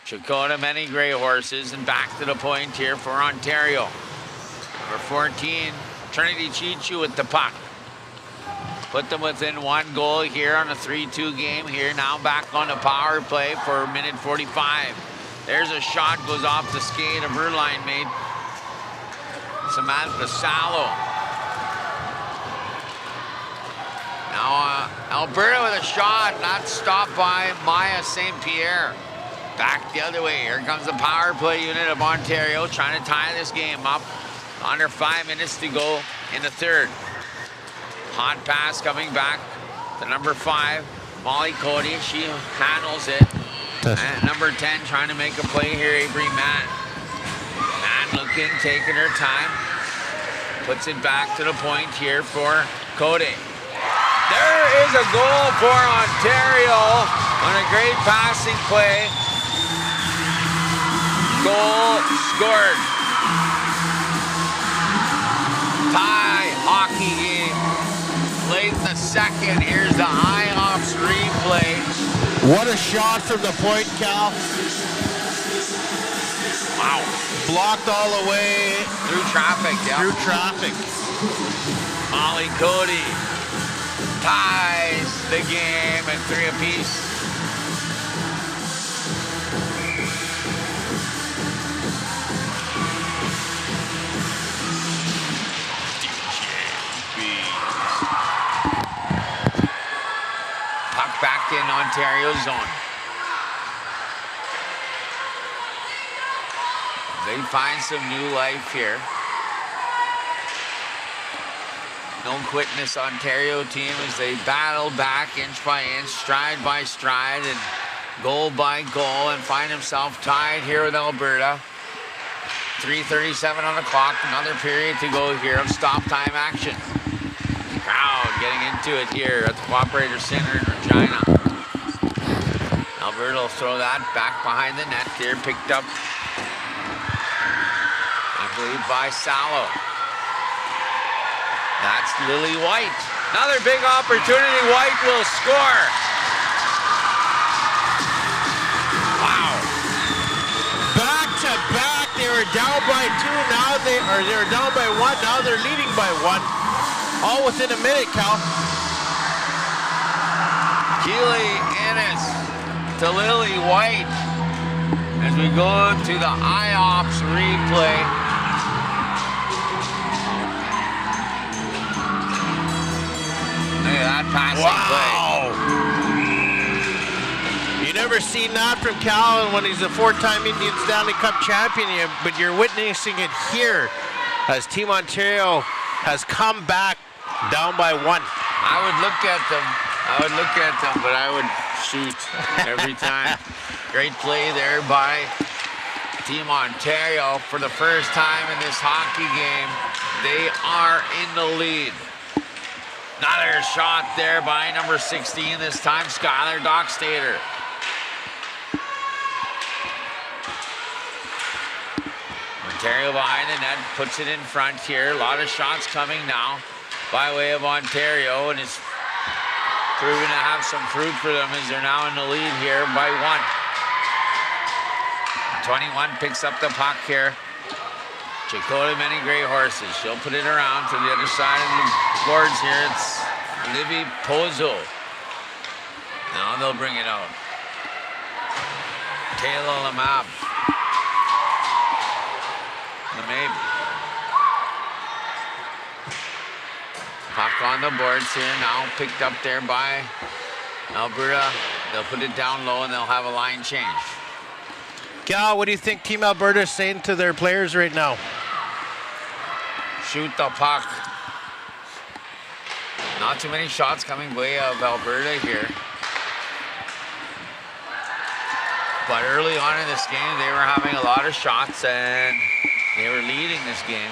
S1: Chakota, many gray horses, and back to the point here for Ontario. Number 14, Trinity Chichu with the puck. Put them within 1 goal here on a 3-2 game here. Now back on the power play for a minute 45. There's a shot, goes off the skate of her line mate, Samantha Salo. Now Alberta with a shot, not stopped by Maya St. Pierre. Back the other way. Here comes the power play unit of Ontario trying to tie this game up. Under 5 minutes to go in the third. Hot pass coming back to number 5, Molly Cody. She handles it. And number 10 trying to make a play here, Avery Mann. Mann looking, taking her time. Puts it back to the point here for Cody. There is a goal for Ontario on a great passing play. Goal scored. Tie hockey game. Late in the second. Here's the IOPS replay.
S2: What a shot from the point, Cal.
S1: Wow.
S2: Blocked all the way.
S1: Through traffic, yeah.
S2: Through traffic.
S1: Molly Cody ties the game at 3 apiece. Puck back in Ontario zone. They find some new life here. No quit in this Ontario team as they battle back inch by inch, stride by stride, and goal by goal, and find himself tied here with Alberta. 3:37 on the clock, another period to go here of stop time action. Crowd getting into it here at the Cooperator Center in Regina. Alberta will throw that back behind the net here, picked up, I believe, by Salo. That's Lily White. Another big opportunity. White will score. Wow.
S2: Back to back. They were down by 2. Now they were down by 1. Now they're leading by 1. All within a minute, Cal.
S1: Keely Ennis to Lily White as we go to the IOPS replay. Look at that passing play.
S2: You never seen that from Cal when he's a 4-time Indian Stanley Cup champion, but you're witnessing it here as Team Ontario has come back down by 1.
S1: I would look at them, but I would shoot every time. Great play there by Team Ontario, for the first time in this hockey game, they are in the lead. Another shot there by number 16, this time Skylar Dockstader. Ontario behind the net, puts it in front here. A lot of shots coming now by way of Ontario, and it's proven to have some fruit for them as they're now in the lead here by 1. 21 picks up the puck here. Chakotay Many Grey Horses. She'll put it around to the other side of the boards here. It's Livy Pozo. Now they'll bring it out. Taylor Lamab. Maybe. Puck on the boards here now, picked up there by Alberta. They'll put it down low and they'll have a line change.
S2: Cal, what do you think Team Alberta is saying to their players right now?
S1: Shoot the puck. Not too many shots coming way of Alberta here. But early on in this game, they were having a lot of shots and they were leading this game.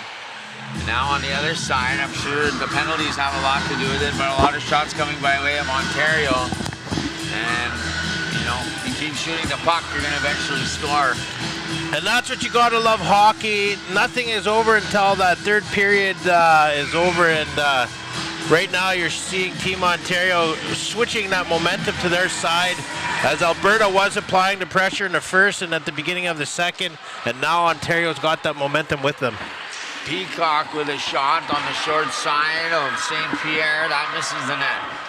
S1: Now on the other side, I'm sure the penalties have a lot to do with it, but a lot of shots coming by way of Ontario. And, you know, you keep shooting the puck, you're going to eventually score.
S2: And that's what you got to love hockey. Nothing is over until that third period is over. And right now you're seeing Team Ontario switching that momentum to their side, as Alberta was applying the pressure in the first and at the beginning of the second, and now Ontario's got that momentum with them.
S1: Peacock with a shot on the short side of St. Pierre. That misses the net.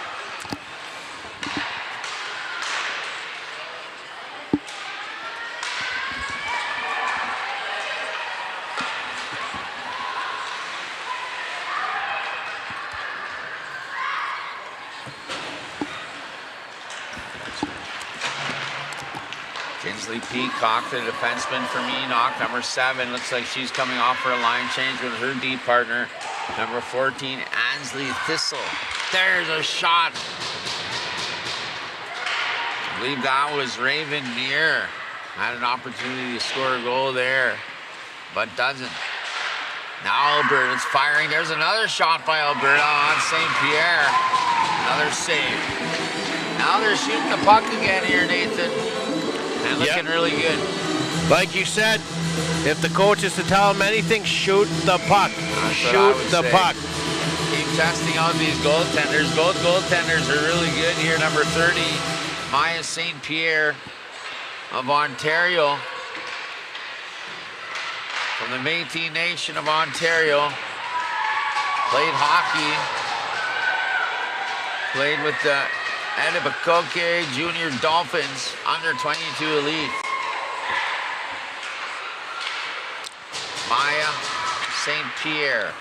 S1: Kinsley Peacock, the defenseman from Enoch, number 7. Looks like she's coming off for a line change with her D partner, number 14, Ansley Thistle. There's a shot. I believe that was Raven Muir. Had an opportunity to score a goal there, but doesn't. Now Alberta's firing. There's another shot by Alberta on St. Pierre. Another save. Now they're shooting the puck again here, Nathan. And looking really good.
S2: Like you said, if the coach is to tell them anything, shoot the puck. Shoot the puck.
S1: Keep testing out these goaltenders. Both goaltenders are really good here. Number 30, Maya St. Pierre of Ontario. From the Métis Nation of Ontario. Played hockey. Played with the Etobicoke Junior Dolphins, under 22 elite. Maya St. Pierre.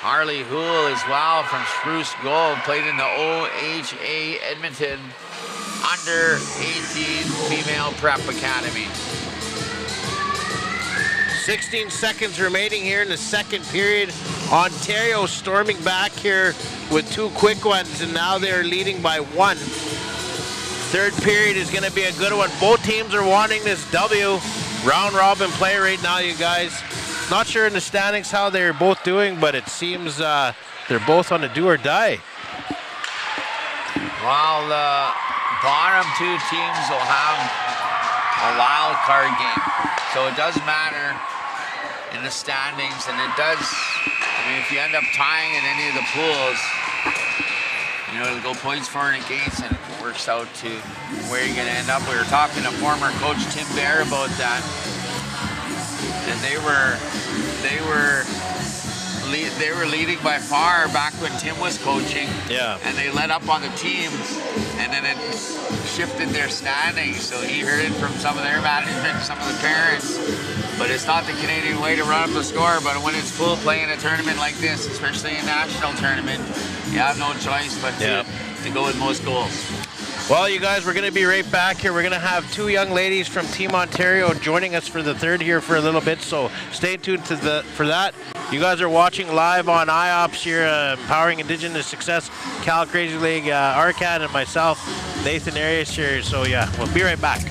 S1: Harley Houle as well from Spruce Gold, played in the OHA Edmonton under 18 Female Prep Academy.
S2: 16 seconds remaining here in the second period. Ontario storming back here with 2 quick ones, and now they're leading by 1. Third period is going to be a good one. Both teams are wanting this W. Round robin play right now, you guys. Not sure in the standings how they're both doing, but it seems they're both on a do or die.
S1: Well, the bottom 2 teams will have a wild card game, so it does matter in the standings, and it does. I mean, if you end up tying in any of the pools, you know, it'll go points for and against, and it works out to where you're going to end up. We were talking to former coach Tim Bear about that, and they were leading by far back when Tim was coaching.
S2: Yeah.
S1: And they let up on the team, and then it shifted their standings. So he heard it from some of their management, some of the parents. But it's not the Canadian way to run up the score. But when it's full play in a tournament like this, especially a national tournament, you have no choice but to go with most goals.
S2: Well, you guys, we're going to be right back here. We're going to have 2 young ladies from Team Ontario joining us for the third here for a little bit. So stay tuned for that. You guys are watching live on IOPS here, Empowering Indigenous Success. Cal Crazy League, Arcad, and myself, Nathan Arias here. So yeah, we'll be right back.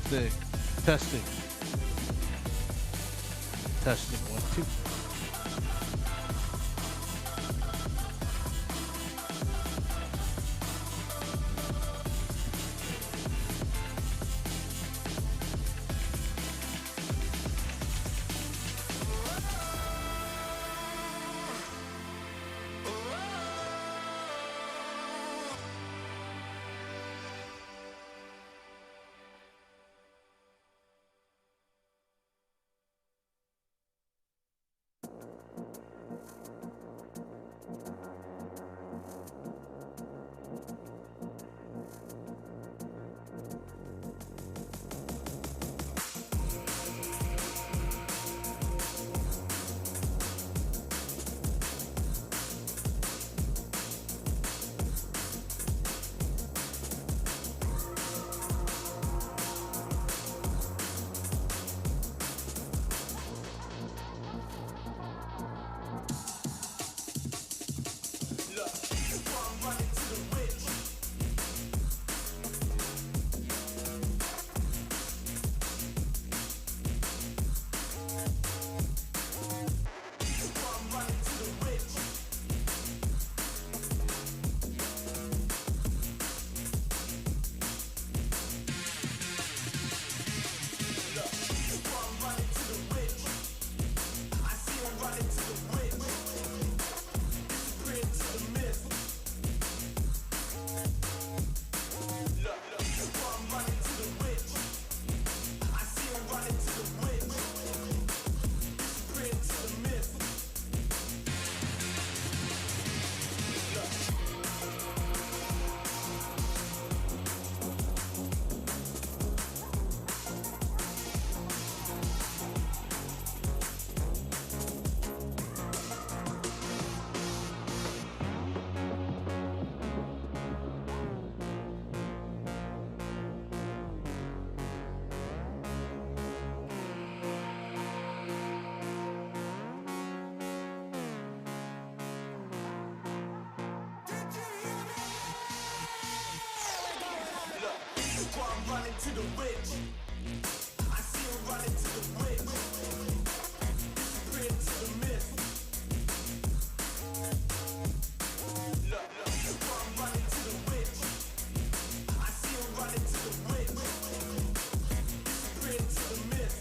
S2: Testing. Testing. Testing. 1, 2.
S3: To the witch, I see him running to the witch. Bring to the myth. Look, I'm running to the witch. I see him running to the witch. Bring to the myth.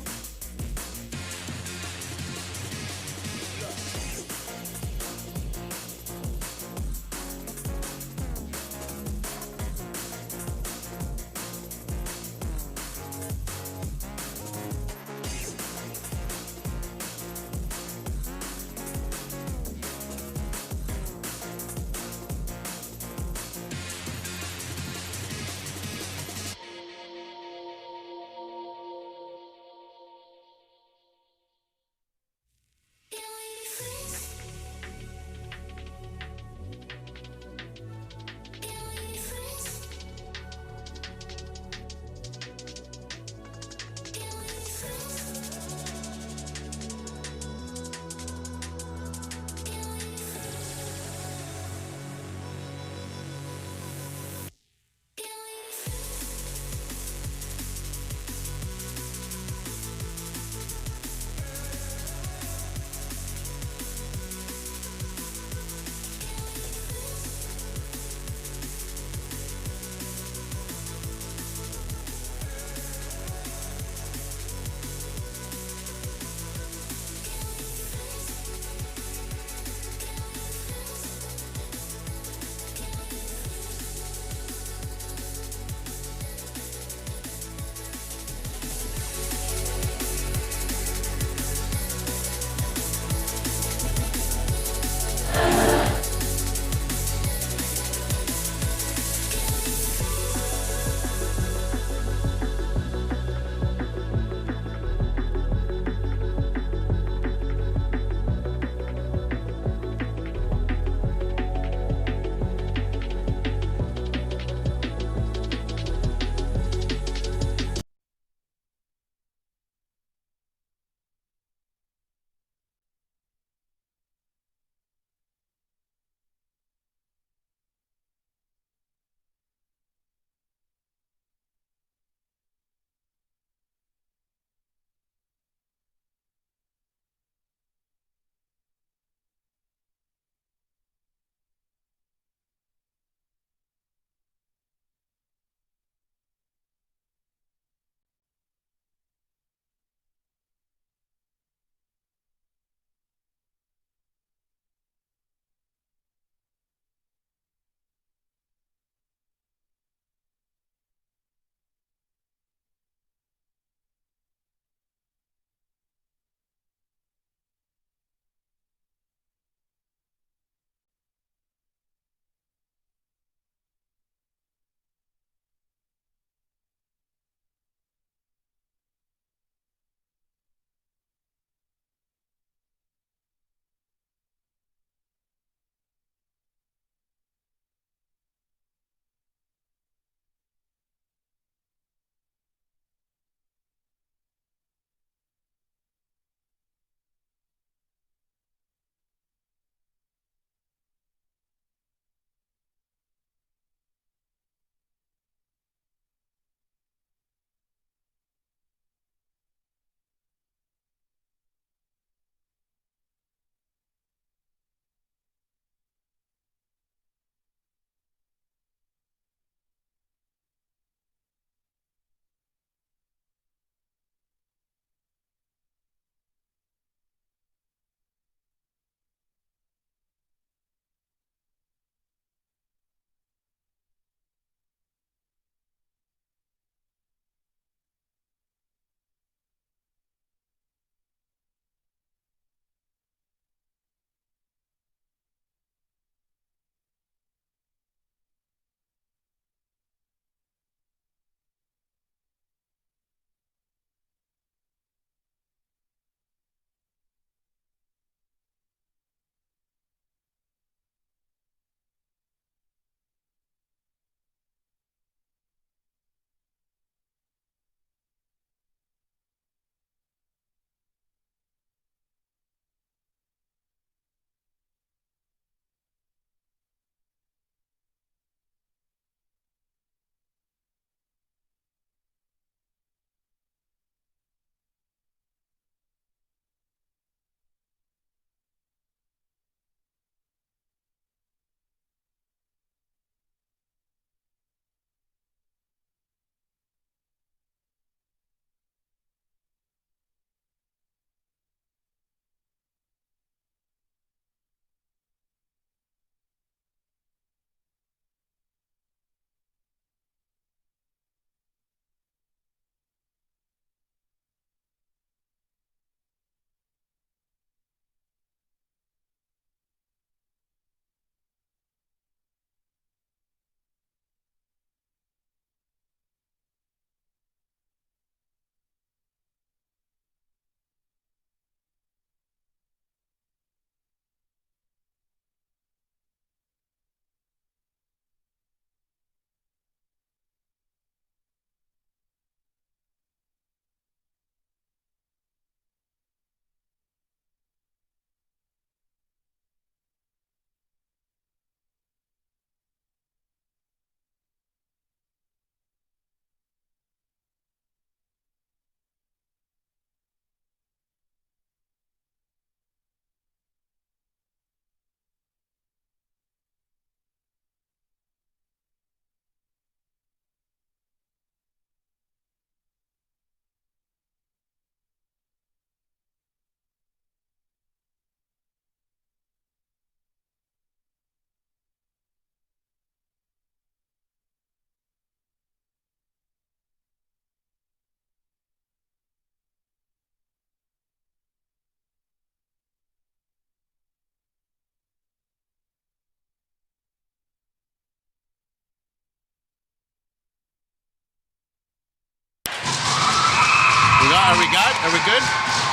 S2: Are we good? Are we good?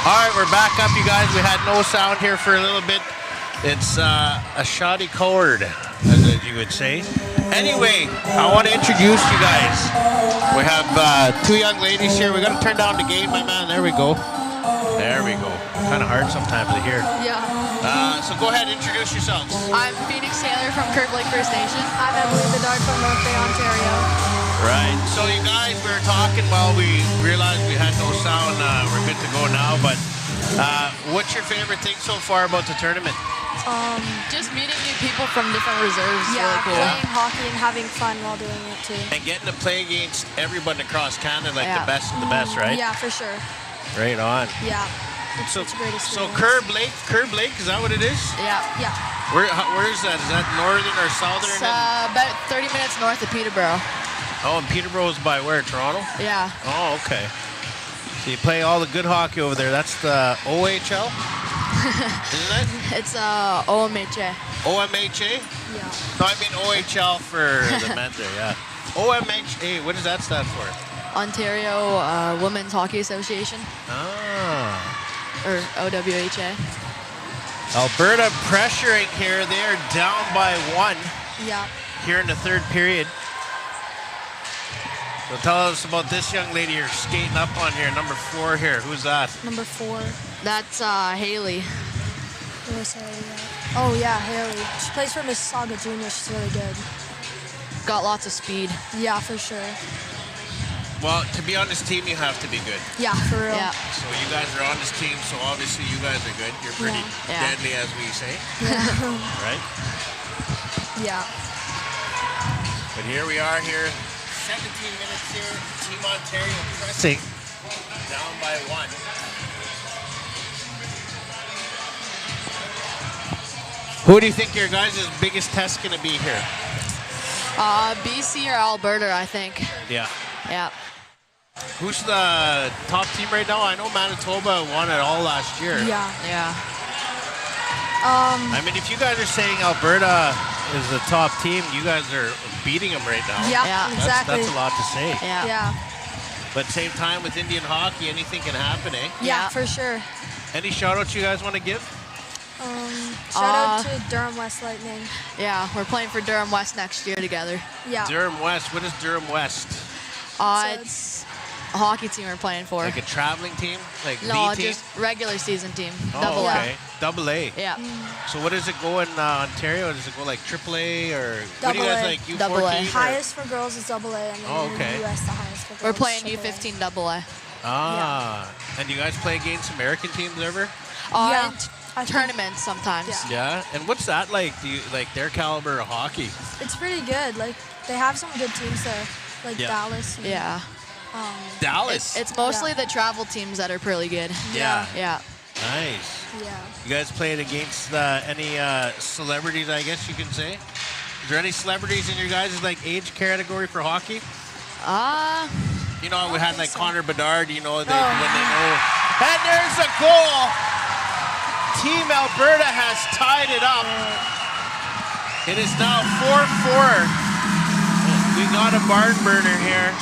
S2: All right, we're back up, you guys. We had no sound here for a little bit. It's a shoddy cord, as you would say. Anyway, I want to introduce you guys. We have two young ladies here. We're going to turn down the gain, my man. There we go. There we go. Kind of hard sometimes to hear.
S4: Yeah.
S2: So go ahead, introduce yourselves.
S4: I'm Phoenix Taylor from Curve Lake First Nation.
S5: I'm Emily Bedard from North Bay, Ontario.
S2: Right. So you guys, we were talking while we realized we had no sound. We're good to go now. But what's your favorite thing so far about the tournament?
S4: Just meeting new people from different reserves.
S5: Yeah,
S4: Really cool.
S5: playing hockey and having fun while doing it too.
S2: And getting to play against everyone across Canada, like
S4: Yeah.
S2: the best of the best, right?
S5: Yeah, for sure.
S2: Right on.
S5: Yeah.
S2: So,
S5: it's a great
S2: so
S5: experience.
S2: Curve Lake, is that what it is?
S4: Yeah.
S5: Yeah.
S2: Where is that? Is that northern or southern?
S4: It's about 30 minutes north of Peterborough.
S2: Oh, and Peterborough is by where? Toronto?
S4: Yeah.
S2: Oh, okay. So you play all the good hockey over there. That's the OHL? Isn't it?
S4: It's OMHA.
S2: OMHA?
S5: Yeah.
S2: No, I mean OHL for the men there, yeah. OMHA, what does that stand for?
S4: Ontario Women's Hockey Association,
S2: Ah.
S4: or OWHA.
S2: Alberta pressuring here. They are down by 1
S5: Yeah.
S2: here in the third period. So tell us about this young lady you're skating up on here, number 4 here. Who's that?
S5: Number 4.
S4: That's Haley.
S5: Who was Haley? Oh yeah, Haley. She plays for Mississauga Junior. She's really good.
S4: Got lots of speed.
S5: Yeah, for sure.
S2: Well, to be on this team, you have to be good.
S5: Yeah, for real.
S4: Yeah.
S2: So you guys are on this team, so obviously you guys are good. You're pretty
S4: Yeah.
S2: deadly, as we say,
S5: Yeah.
S2: right?
S5: Yeah.
S2: But here we are here, 17 minutes here. Team Ontario pressing down by 1. Who do you think your guys' biggest test going to be here?
S4: BC or Alberta, I think.
S2: Yeah.
S4: Yeah.
S2: Who's the top team right now? I know Manitoba won it all last year.
S5: Yeah.
S4: Yeah.
S2: I mean, if you guys are saying Alberta is the top team, you guys are beating them right now.
S5: Yeah.
S4: Yeah.
S5: Exactly.
S2: That's a lot to say.
S4: Yeah.
S5: Yeah.
S2: But same time with Indian hockey, anything can happen, eh?
S5: Yeah,
S4: Yeah.
S5: for sure.
S2: Any shout outs you guys want to give?
S5: Shout out to Durham West Lightning.
S4: Yeah. We're playing for Durham West next year together.
S5: Yeah.
S2: Durham West. What is Durham West?
S5: So
S4: It's a hockey team we're playing for.
S2: Like a traveling team? Like
S4: No,
S2: the team?
S4: just regular season team.
S2: Oh,
S4: Double
S2: okay. Double A.
S4: A. Yeah.
S2: So what does it go in Ontario? Does it go like AAA or what do you guys
S5: Double A.
S2: like? U14?
S4: Double A.
S2: or-
S5: Highest for girls is AA, and then
S2: Oh,
S5: in
S2: okay.
S5: the US the highest for girls.
S4: We're playing
S5: is AAA.
S4: U15 double A.
S2: Ah. And you guys play against American teams ever?
S5: Yeah.
S4: And
S5: I think
S4: tournaments sometimes.
S5: Yeah.
S2: Yeah. And what's that like? Do you like their caliber of hockey?
S5: It's pretty good. Like they have some good teams there, like
S2: Yeah.
S5: Dallas. and,
S4: Yeah.
S2: Dallas.
S4: It's mostly
S5: Yeah.
S4: the travel teams that are pretty good.
S2: yeah.
S4: Yeah.
S2: Nice.
S5: Yeah.
S2: You guys played against any celebrities, I guess you can say? Is there any celebrities in your guys' like age category for hockey? You know, we had like Connor Bedard, you know, when they know. And there's a goal. Team Alberta has tied it up. It is now 4-4. We got a barn burner here.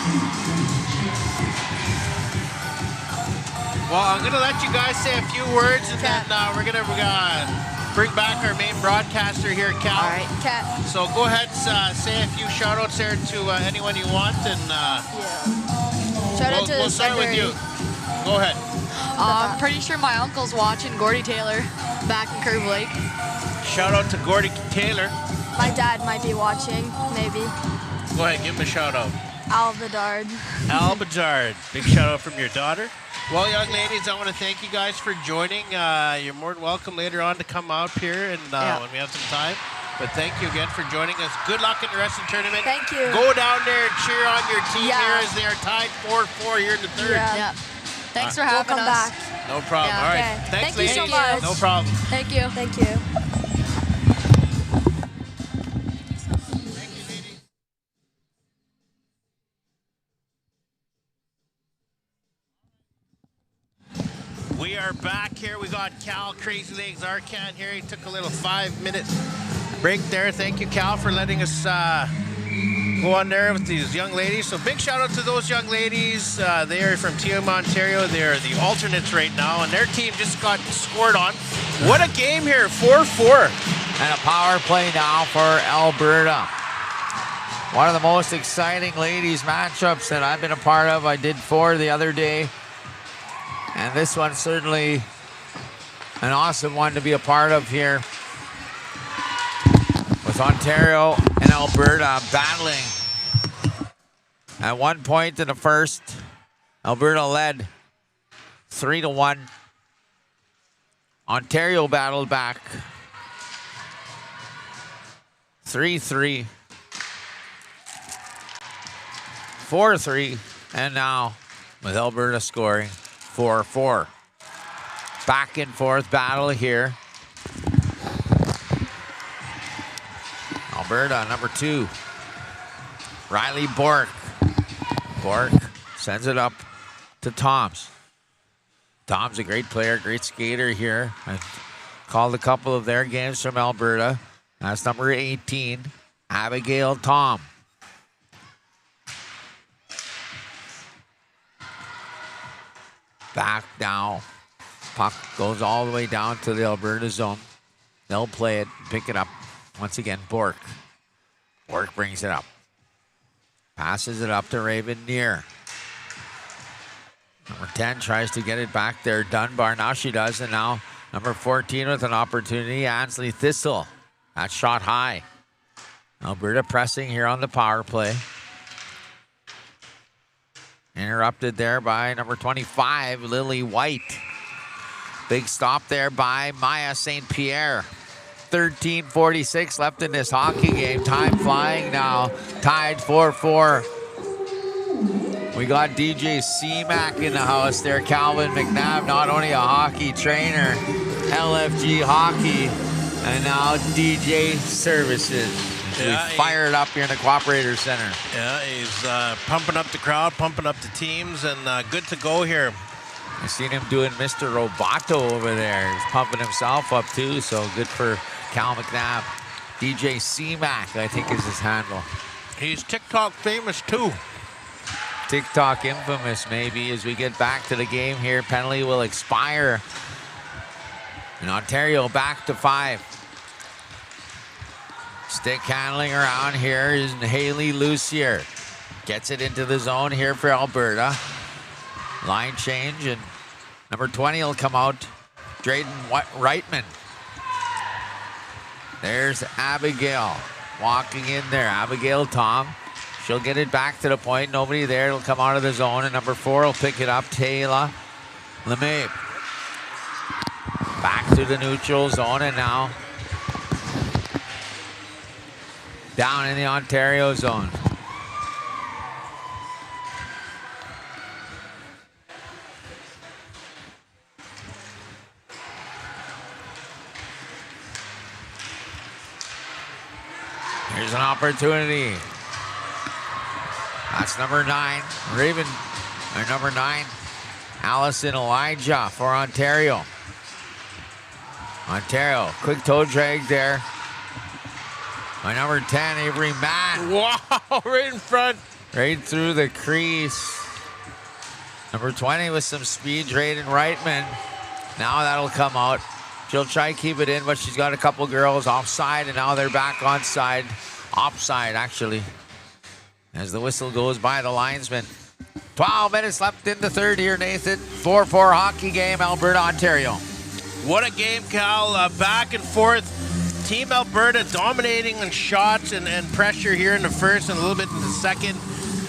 S2: Well, I'm going to let you guys say a few words, and then we're going to bring back our main broadcaster here, Cal.
S4: All right.
S5: Cat.
S2: So go ahead, say a few shout-outs there to anyone you want, and
S5: Shout out to
S2: we'll start with you. Go ahead.
S4: I'm pretty sure my uncle's watching Gordy Taylor back in Curve Lake.
S2: Shout out to Gordy Taylor.
S5: My dad might be watching, maybe.
S2: Go ahead, give him a shout out.
S5: Al Bedard.
S2: Al Bedard. Big shout out from your daughter. Well, young ladies, I want to thank you guys for joining. You're more than welcome later on to come out here and when we have some time. But thank you again for joining us. Good luck in the rest of the tournament.
S5: Thank you.
S2: Go down there and cheer on your team
S5: Yeah.
S2: here as they are tied 4-4 here in the third.
S5: Yeah.
S4: Yeah. Thanks for
S5: We'll
S4: having
S5: come
S4: us.
S5: back.
S2: No problem.
S4: Yeah.
S2: All right.
S5: Okay.
S2: Thanks,
S5: Thank you
S2: ladies.
S5: so much.
S2: No problem.
S4: Thank you.
S5: Thank you.
S2: We are back here. We got Cal Crazy Legs Arcan here. He took a little 5-minute break there. Thank you, Cal, for letting us go on there with these young ladies. So big shout out to those young ladies. They are from Team Ontario. They're the alternates right now, and their team just got scored on. What a game here, 4-4.
S1: And a power play now for Alberta. One of the most exciting ladies matchups that I've been a part of. I did 4 the other day. And this one's certainly an awesome one to be a part of here. With Ontario and Alberta battling. At one point in the first, Alberta led 3-1. Ontario battled back 3-3. 4-3, and now with Alberta scoring 4-4. Back and forth battle here. Alberta, number 2. Riley Bork. Bork sends it up to Toms. Tom's a great player, great skater here. I've called a couple of their games from Alberta. That's number 18, Abigail Tom. Back now. Puck goes all the way down to the Alberta zone. They'll play it, pick it up. Once again, Bork. Bork brings it up. Passes it up to Raven Neer. Number 10 tries to get it back there. Dunbar, now she does, and now number 14 with an opportunity. Ansley Thistle. That shot high. Alberta pressing here on the power play. Interrupted there by number 25, Lily White. Big stop there by Maya St. Pierre. 13:46 left in this hockey game. Time flying now. Tied 4-4. We got DJ C-Mac in the house there. Calvin McNabb, not only a hockey trainer, LFG hockey, and now DJ services.
S2: Yeah,
S1: we fired up here in the Cooperator Center.
S2: Yeah, he's pumping up the crowd, pumping up the teams, and good to go here.
S1: I seen him doing Mr. Roboto over there. He's pumping himself up too, so good for Cal McNabb. DJ C-Mac, I think is his handle.
S2: He's TikTok famous too.
S1: TikTok infamous maybe as we get back to the game here. Penalty will expire. And Ontario back to 5. Stick handling around here is Haley Lucier. Gets it into the zone here for Alberta. Line change, and number 20 will come out. Drayden Reitman. There's Abigail walking in there. Abigail Tom. She'll get it back to the point. Nobody there. It'll come out of the zone, and number 4 will pick it up. Taylor LeMay. Back to the neutral zone, and now down in the Ontario zone. Here's an opportunity. That's number 9, Raven, or number 9, Allison Elijah for Ontario. Ontario, quick toe drag there. By number 10, Avery Mann.
S2: Wow, right in front.
S1: Right through the crease. Number 20 with some speed, Drayden Reitman. Now that'll come out. She'll try to keep it in, but she's got a couple girls offside, and now they're back onside. Offside, actually. As the whistle goes by the linesman. 12 minutes left in the third here, Nathan. 4-4 hockey game, Alberta, Ontario.
S2: What a game, Cal. Back and forth. Team Alberta dominating on shots and pressure here in the first and a little bit in the second.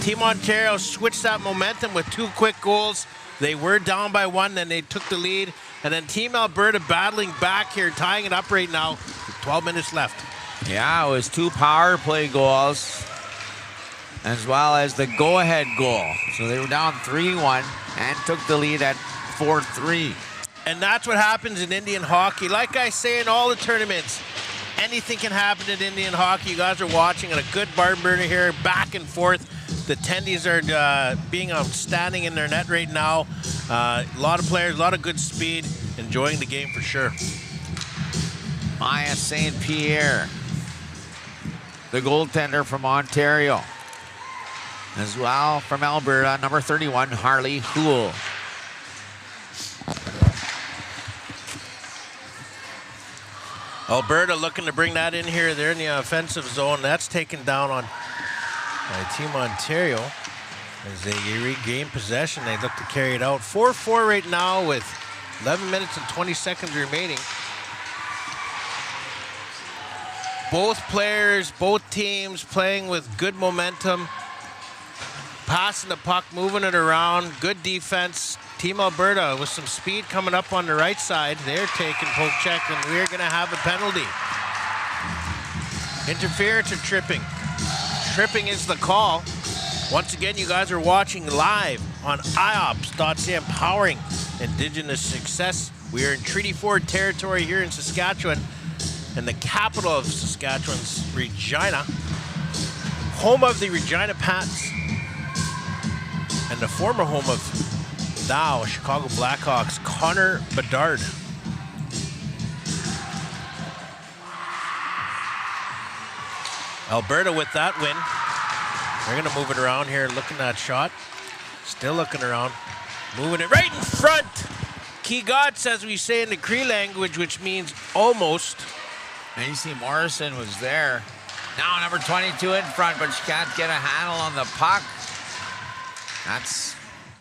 S2: Team Ontario switched that momentum with 2 quick goals. They were down by 1, then they took the lead. And then Team Alberta battling back here, tying it up right now. 12 minutes left.
S1: Yeah, it was 2 power play goals, as well as the go-ahead goal. So they were down 3-1 and took the lead at 4-3.
S2: And that's what happens in Indian hockey. Like I say in all the tournaments, anything can happen in Indian hockey. You guys are watching at a good barn burner here, back and forth. The tendies are being outstanding in their net right now. A lot of players, a lot of good speed. Enjoying the game for sure.
S1: Maya St. Pierre, the goaltender from Ontario. as well from Alberta, number 31, Harley Houle.
S2: Alberta looking to bring that in here. They're in the offensive zone. That's taken down on by Team Ontario as they regain possession. They look to carry it out. 4-4 right now with 11 minutes and 20 seconds remaining. Both players, both teams playing with good momentum. Passing the puck, moving it around. Good defense. Team Alberta with some speed coming up on the right side. They're taking poke check, and we're going to have a penalty. Interference or tripping? Tripping is the call. Once again, you guys are watching live on IOPS.ca, empowering Indigenous success. We are in Treaty 4 territory here in Saskatchewan, and the capital of Saskatchewan's Regina, home of the Regina Pats, and the former home of now Chicago Blackhawks, Connor Bedard. Alberta with that win. They're going to move it around here, looking at shot. Still looking around. Moving it right in front. Keegots, as we say in the Cree language, which means almost.
S1: Macy Morrison was there. Now number 22 in front, but she can't get a handle on the puck. That's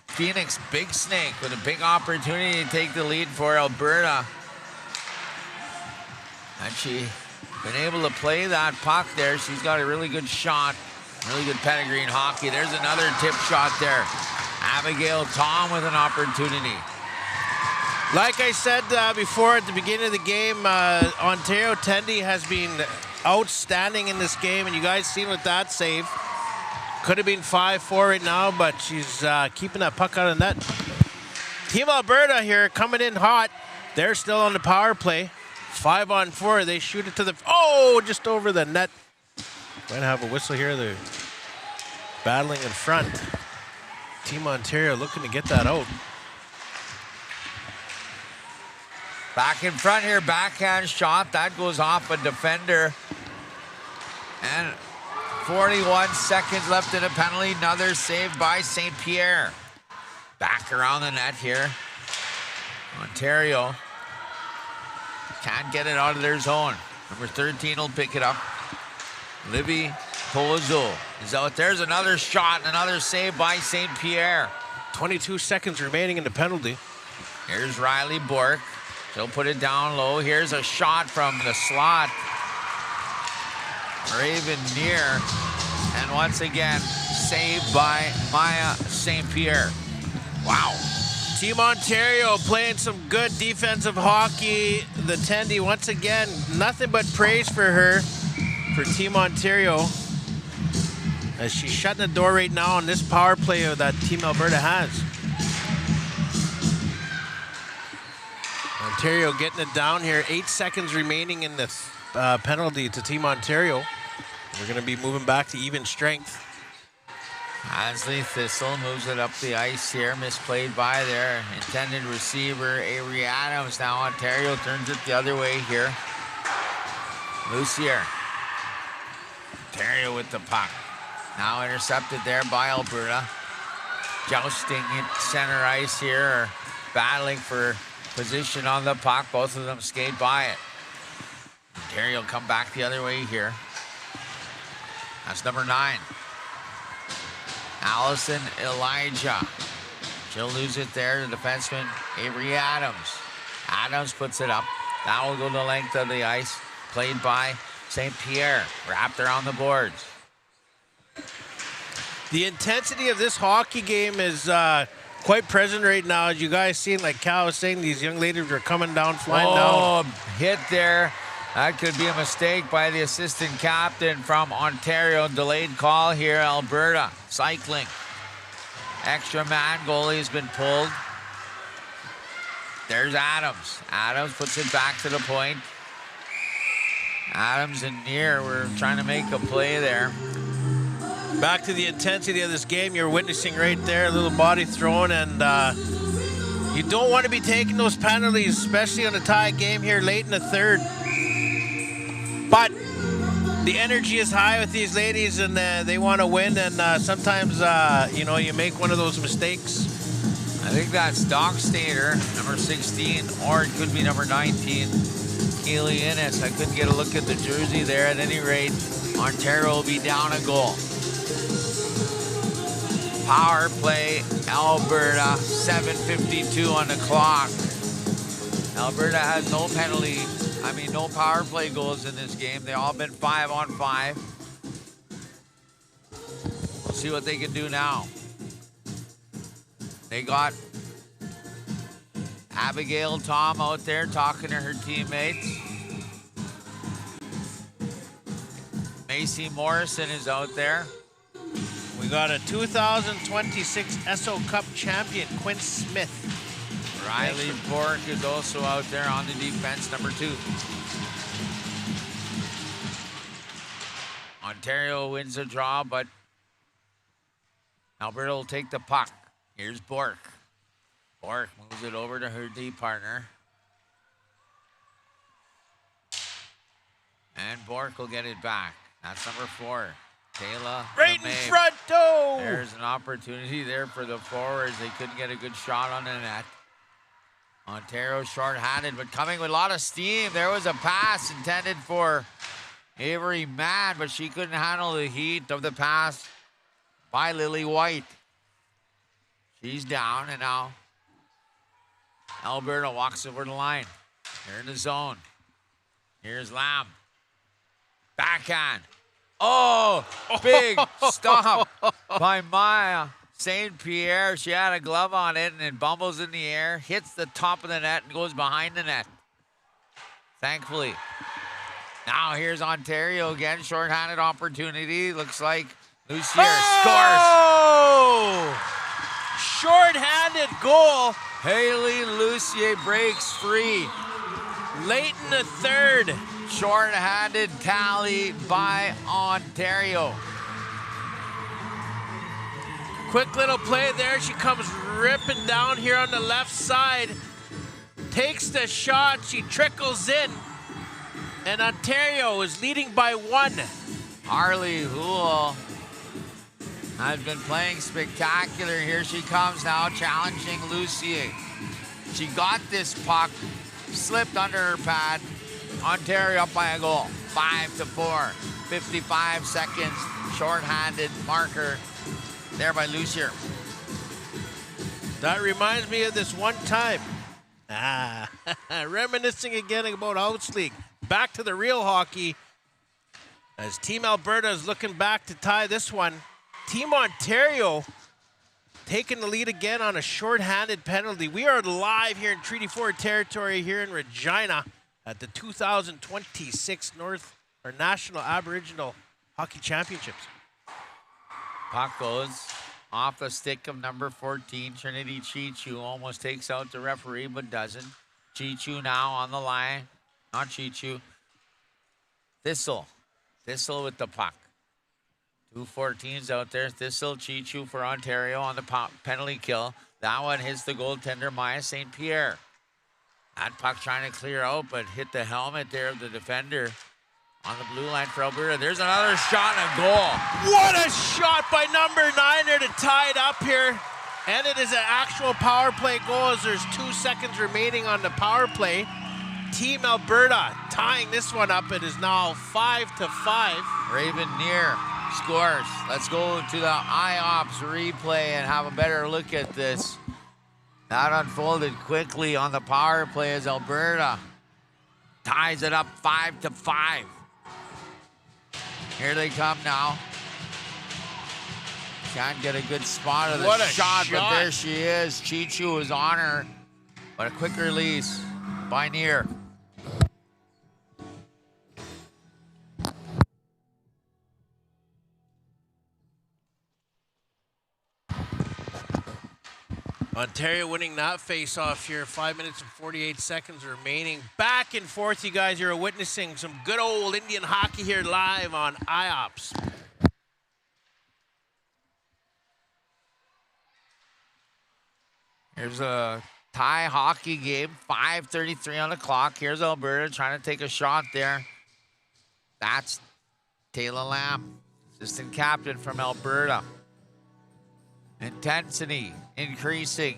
S1: Phoenix Big Snake with a big opportunity to take the lead for Alberta. And she been able to play that puck there. She's got a really good shot, really good pedigree in hockey. There's another tip shot there. Abigail Tom with an opportunity.
S2: Like I said before at the beginning of the game, Ontario Tendy has been outstanding in this game, and you guys seen with that save. Could have been 5-4 right now, but she's keeping that puck out of the net. Team Alberta here coming in hot. They're still on the power play. 5-on-4. They shoot it to the... Oh, just over the net. Going to have a whistle here. They're battling in front. Team Ontario looking to get that out.
S1: Back in front here, backhand shot. That goes off a defender. And 41 seconds left in the penalty. Another save by St. Pierre. Back around the net here. Ontario can't get it out of their zone. Number 13 will pick it up. Livy Pozo is out. There's another shot, another save by St. Pierre.
S2: 22 seconds remaining in the penalty.
S1: Here's Riley Bork. She'll put it down low. Here's a shot from the slot. Raven near. And once again, saved by Maya St. Pierre. Wow.
S2: Team Ontario playing some good defensive hockey. The Tendy, once again, nothing but praise for her, for Team Ontario, as she's shutting the door right now on this power play that Team Alberta has. Ontario getting it down here. 8 seconds remaining in this penalty to Team Ontario. We're going to be moving back to even strength.
S1: Ansley Thistle moves it up the ice here. Misplayed by their intended receiver, Avery Adams. Now Ontario turns it the other way here. Lucier. Ontario with the puck. Now intercepted there by Alberta. Jousting in center ice here, or battling for position on the puck. Both of them skate by it. Ontario come back the other way here. That's number 9. Allison Elijah. She'll lose it there. The defenseman, Avery Adams. Adams puts it up. That will go the length of the ice. Played by St. Pierre. Wrapped around the boards.
S2: The intensity of this hockey game is quite present right now. As you guys seen, like Cal was saying, these young ladies are coming down, flying down.
S1: Hit there. That could be a mistake by the assistant captain from Ontario. Delayed call here, Alberta. Cycling. Extra man goalie's been pulled. There's Adams. Adams puts it back to the point. Adams and Near were trying to make a play there.
S2: Back to the intensity of this game you're witnessing right there. A little body thrown, and you don't want to be taking those penalties, especially on a tie game here late in the third. But The energy is high with these ladies, and they want to win. And sometimes, you know, you make one of those mistakes.
S1: I think that's Doc Stater, number 16, or it could be number 19, Keely Innes. I couldn't get a look at the jersey there. At any rate, Ontario will be down a goal. Power play, Alberta, 7:52 on the clock. Alberta has no no power play goals in this game. They've all been 5-on-5. We'll see what they can do now. They got Abigail Tom out there talking to her teammates. Macy Morrison is out there.
S2: We got a 2026 SO Cup champion, Quinn Smith.
S1: Riley Bork is also out there on the defense, number 2. Ontario wins the draw, but Alberta will take the puck. Here's Bork. Bork moves it over to her D partner. And Bork will get it back. That's number 4. Kayla
S2: Right in
S1: LeMay.
S2: front, oh!
S1: There's an opportunity there for the forwards. They couldn't get a good shot on the net. Ontario short-handed, but coming with a lot of steam. There was a pass intended for Avery Mann, but she couldn't handle the heat of the pass by Lily White. She's down, and now Alberta walks over the line. They're in the zone. Here's Lamb. Backhand. Oh, big stop by Maya St. Pierre. She had a glove on it and it bumbles in the air, hits the top of the net and goes behind the net. Thankfully. Now here's Ontario again. Short-handed opportunity. Looks like Lucier scores.
S2: Short-handed goal.
S1: Haley Lucier breaks free.
S2: Late in the third.
S1: Short-handed tally by Ontario.
S2: Quick little play there. She comes ripping down here on the left side. Takes the shot. She trickles in. And Ontario is leading by 1.
S1: Harley Houle has been playing spectacular. Here she comes now, challenging Lucier. She got this puck, slipped under her pad. Ontario up by a goal, 5-4. 55 seconds, short-handed marker there by Lucier.
S2: That reminds me of this one time. Reminiscing again about Outs League. Back to the real hockey. As Team Alberta is looking back to tie this one. Team Ontario taking the lead again on a short-handed penalty. We are live here in Treaty 4 territory here in Regina at the 2026 National Aboriginal Hockey Championships.
S1: Puck goes off the stick of number 14, Trinity Chichu. Almost takes out the referee, but doesn't. Chichu now on the line. Not Chichu. Thistle. Thistle with the puck. 2-14s out there. Thistle, Chichu for Ontario on the penalty kill. That one hits the goaltender, Maya St. Pierre. That puck trying to clear out, but hit the helmet there of the defender on the blue line for Alberta. There's another shot and a goal.
S2: What a shot by number 9 there to tie it up here. And it is an actual power play goal as there's 2 seconds remaining on the power play. Team Alberta tying this one up. It is now 5-5.
S1: Raven Neer scores. Let's go to the IOPS replay and have a better look at this. That unfolded quickly on the power play as Alberta ties it up 5-5. Here they come now. Can't get a good spot of the shot, but there she is. Chichu is on her, but a quick release by Neer.
S2: Ontario winning that face-off here. 5 minutes and 48 seconds remaining. Back and forth, you guys. You're witnessing some good old Indian hockey here live on IOPS.
S1: Here's a tie hockey game. 5:33 on the clock. Here's Alberta trying to take a shot there. That's Taylor Lamb, assistant captain from Alberta. Intensity increasing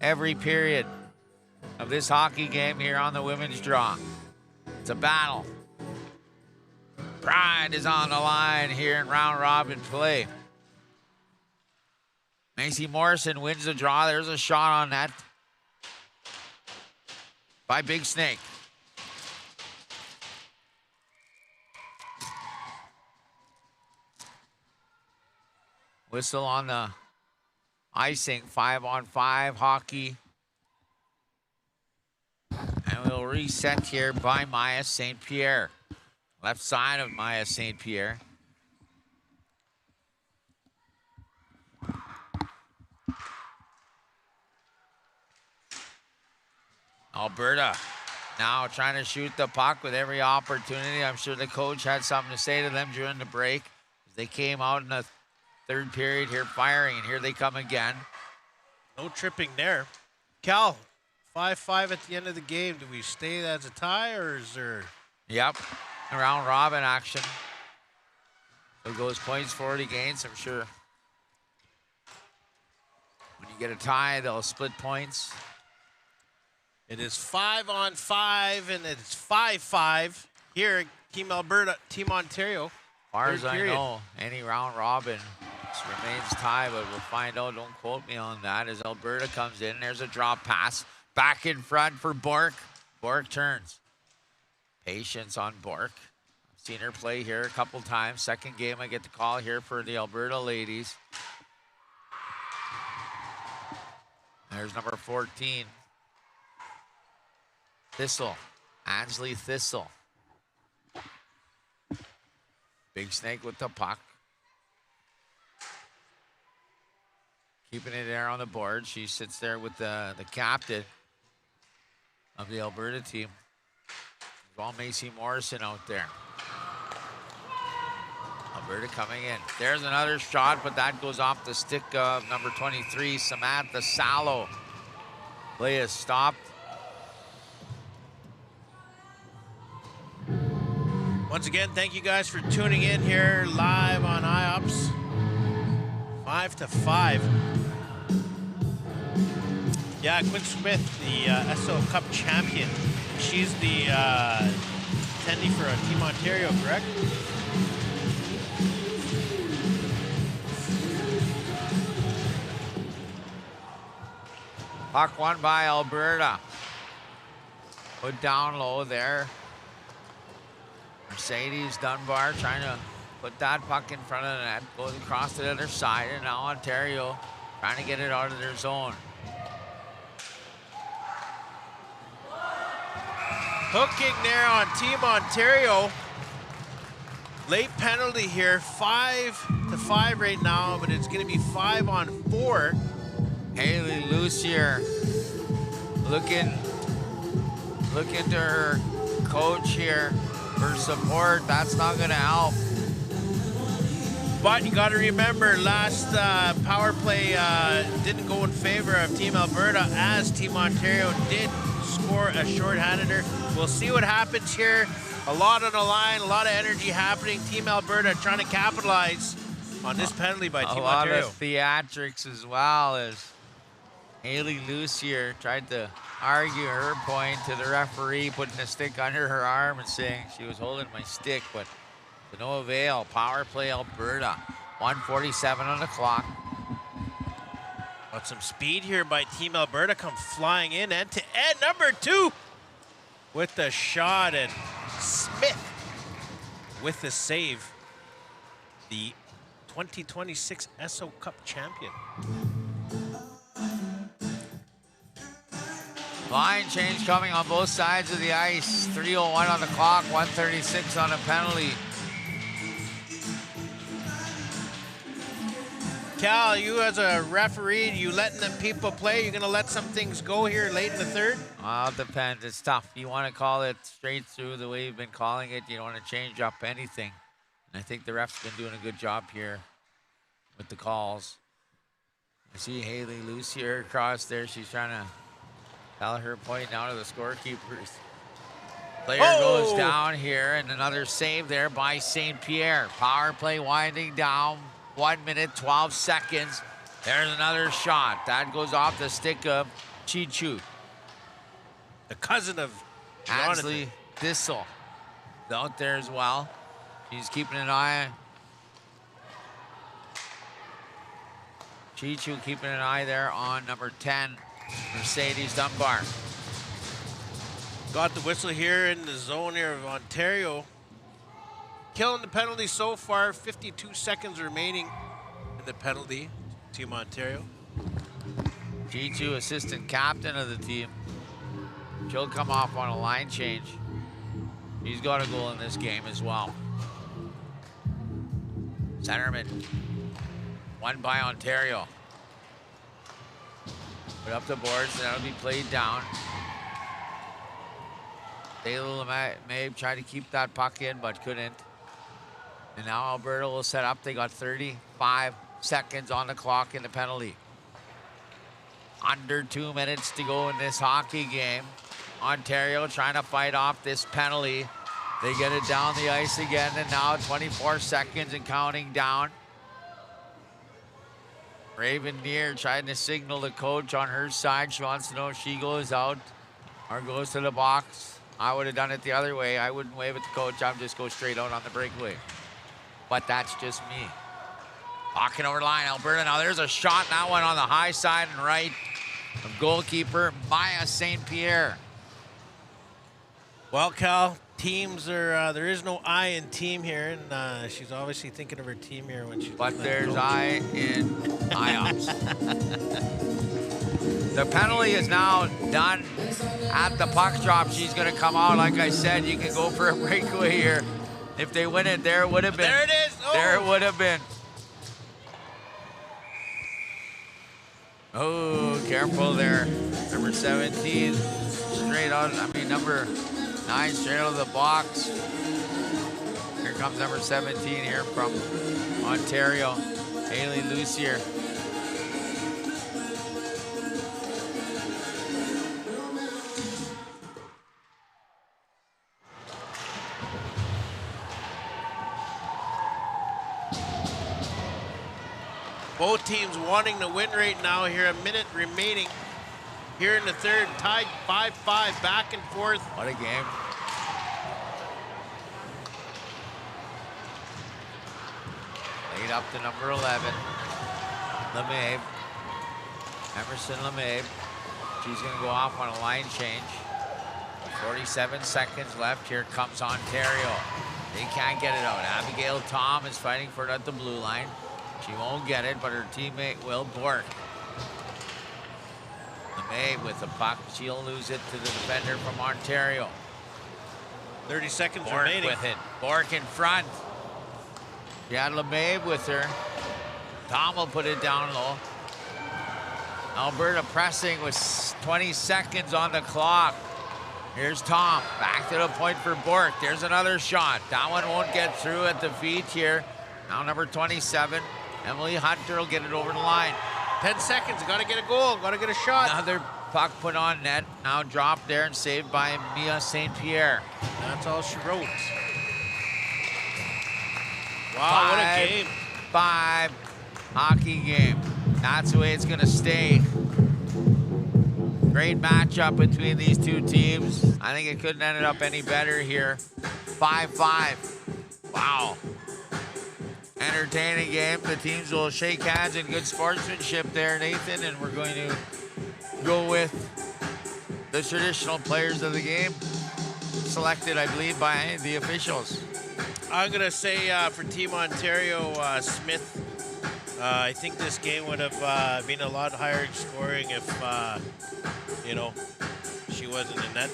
S1: every period of this hockey game here on the women's draw. It's a battle. Pride is on the line here in round robin play. Macy Morrison wins the draw. There's a shot on net by Big Snake. Whistle on the icing, 5-on-5 hockey. And we'll reset here by Maya St. Pierre. Left side of Maya St. Pierre. Alberta now trying to shoot the puck with every opportunity. I'm sure the coach had something to say to them during the break. They came out in the third period here firing, and here they come again.
S2: No tripping there. Cal, 5-5 at the end of the game. Do we stay as a tie, or is there...
S1: Yep, round robin action. So it goes points for it against, I'm sure. When you get a tie, they'll split points.
S2: It is 5-on-5, and it's 5-5 here at Team Alberta, Team Ontario.
S1: As far as I know, any round robin remains tie, but we'll find out. Don't quote me on that. As Alberta comes in, there's a drop pass. Back in front for Bork. Bork turns. Patience on Bork. I've seen her play here a couple times. Second game I get the call here for the Alberta ladies. There's number 14. Thistle. Ansley Thistle. Big Snake with the puck. Keeping it there on the board. She sits there with the captain of the Alberta team. There's all Macy Morrison out there. Alberta coming in. There's another shot, but that goes off the stick of number 23, Samantha Salo. Play is stopped.
S2: Once again, thank you guys for tuning in here live on IOPS. 5-5. Yeah, Quinn Smith, the SO Cup champion. She's the attendee for Team Ontario, correct?
S1: Puck won by Alberta. Put down low there. Mercedes Dunbar trying to put that puck in front of the net. Goes across to the other side, and now Ontario trying to get it out of their zone.
S2: Hooking there on Team Ontario. Late penalty here, 5-5 right now, but it's going to be 5-on-4.
S1: Haley Lucier looking to her coach here for support. That's not going to help.
S2: But you got to remember, last power play didn't go in favor of Team Alberta, as Team Ontario did score a shorthander. We'll see what happens here. A lot on the line, a lot of energy happening. Team Alberta trying to capitalize on this penalty by Team Ontario.
S1: A lot of theatrics as well, as Haley Lucier tried to argue her point to the referee, putting a stick under her arm and saying she was holding my stick, but to no avail. Power play Alberta. 1:47 on the clock.
S2: Got some speed here by Team Alberta. Come flying in end to end. Number 2 with the shot, and Smith with the save. The 2026 SO Cup champion.
S1: Line change coming on both sides of the ice. 3:01 on the clock, 1:36 on a penalty.
S2: Cal, you as a referee, you letting the people play? You gonna let some things go here late in the third?
S1: Well, it depends. It's tough. You want to call it straight through the way you've been calling it. You don't want to change up anything. And I think the ref's been doing a good job here with the calls. I see Haley Lucier across there. She's trying to tell her point now to the scorekeepers. Player goes down here, and another save there by St. Pierre. Power play winding down. 1 minute, 12 seconds. There's another shot. That goes off the stick of Chichu.
S2: The cousin of
S1: Ansley Thistle is out there as well. She's keeping an eye. Chichu keeping an eye there on number 10, Mercedes Dunbar.
S2: Got the whistle here in the zone here of Ontario. Killing the penalty so far. 52 seconds remaining in the penalty. Team Ontario.
S1: Chichu, assistant captain of the team. She'll come off on a line change. He's got a goal in this game as well. Centerman. Won by Ontario. Put up the boards, and that'll be played down. Taylor LeMay tried to keep that puck in, but couldn't. And now Alberta will set up. They got 35 seconds on the clock in the penalty. Under 2 minutes to go in this hockey game. Ontario trying to fight off this penalty. They get it down the ice again, and now 24 seconds and counting down. Raven Neer trying to signal the coach on her side. She wants to know if she goes out or goes to the box. I would have done it the other way. I wouldn't wave at the coach. I would just go straight out on the breakaway. But that's just me. Walking over the line, Alberta. Now there's a shot. That one on the high side and right of goalkeeper Maya St. Pierre.
S2: Well, Cal, teams are, there is no I in team here, and she's obviously thinking of her team here when she's.
S1: But there's I in IOPS. The penalty is now done at the puck drop. She's going to come out. Like I said, you can go for a breakaway here. If they win it, there it would have been.
S2: There it is. Oh.
S1: There it would have been. Oh, careful there. Number 17, straight out. Number 9, straight out of the box. Here comes number 17 here from Ontario, Haley Lucier.
S2: Both teams wanting to win right now here. A minute remaining here in the third. Tied 5-5, back and forth.
S1: What a game. Laid up to number 11. LeMay. Emerson LeMay. She's going to go off on a line change. 47 seconds left. Here comes Ontario. They can't get it out. Abigail Tom is fighting for it at the blue line. She won't get it, but her teammate will. Bork. LeMay with the puck. She'll lose it to the defender from Ontario.
S2: 30 seconds
S1: Bork
S2: remaining.
S1: with it. Bork in front. She had LeMay with her. Tom will put it down low. Alberta pressing with 20 seconds on the clock. Here's Tom. Back to the point for Bork. There's another shot. That one won't get through at the feet here. Now number 27. Emily Hunter will get it over the line.
S2: 10 seconds, gotta get a goal, gotta get a shot.
S1: Another puck put on net, now dropped there and saved by Mia St. Pierre.
S2: That's all she wrote. Wow, what a game.
S1: 5 hockey game. That's the way it's gonna stay. Great matchup between these two teams. I think it couldn't have ended up any better here. 5-5. Wow. Entertaining game. The teams will shake hands in good sportsmanship there, Nathan, and we're going to go with the traditional players of the game, selected, I believe, by the officials.
S2: I'm going to say for Team Ontario, Smith, I think this game would have been a lot higher scoring if, she wasn't in net.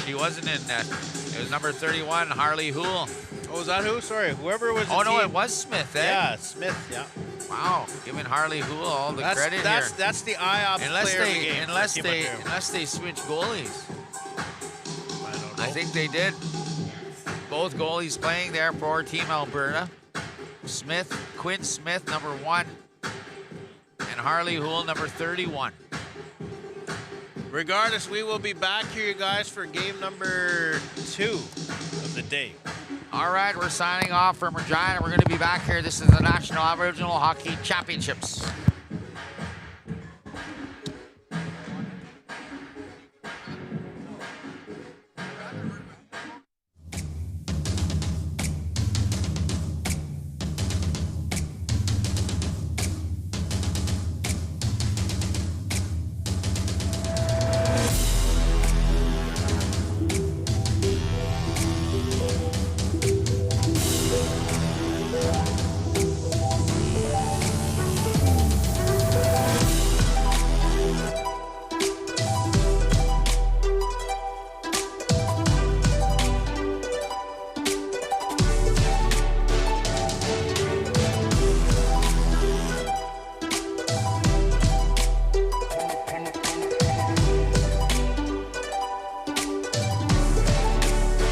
S1: She wasn't in net. It was number 31, Harley Houle.
S2: Oh, was that who? Sorry, whoever was.
S1: Oh, no,
S2: team.
S1: it was Smith, eh?
S2: Yeah, Smith, yeah.
S1: Wow, giving Harley Houle all the credit here.
S2: That's the IOPS player of the game.
S1: Unless they switch goalies.
S2: I don't know.
S1: I think they did. Both goalies playing there for Team Alberta. Quinn Smith, number 1, and Harley Houle, number 31.
S2: Regardless, we will be back here, you guys, for game number 2 of the day.
S1: All right, we're signing off from Regina. We're going to be back here. This is the National Aboriginal Hockey Championships.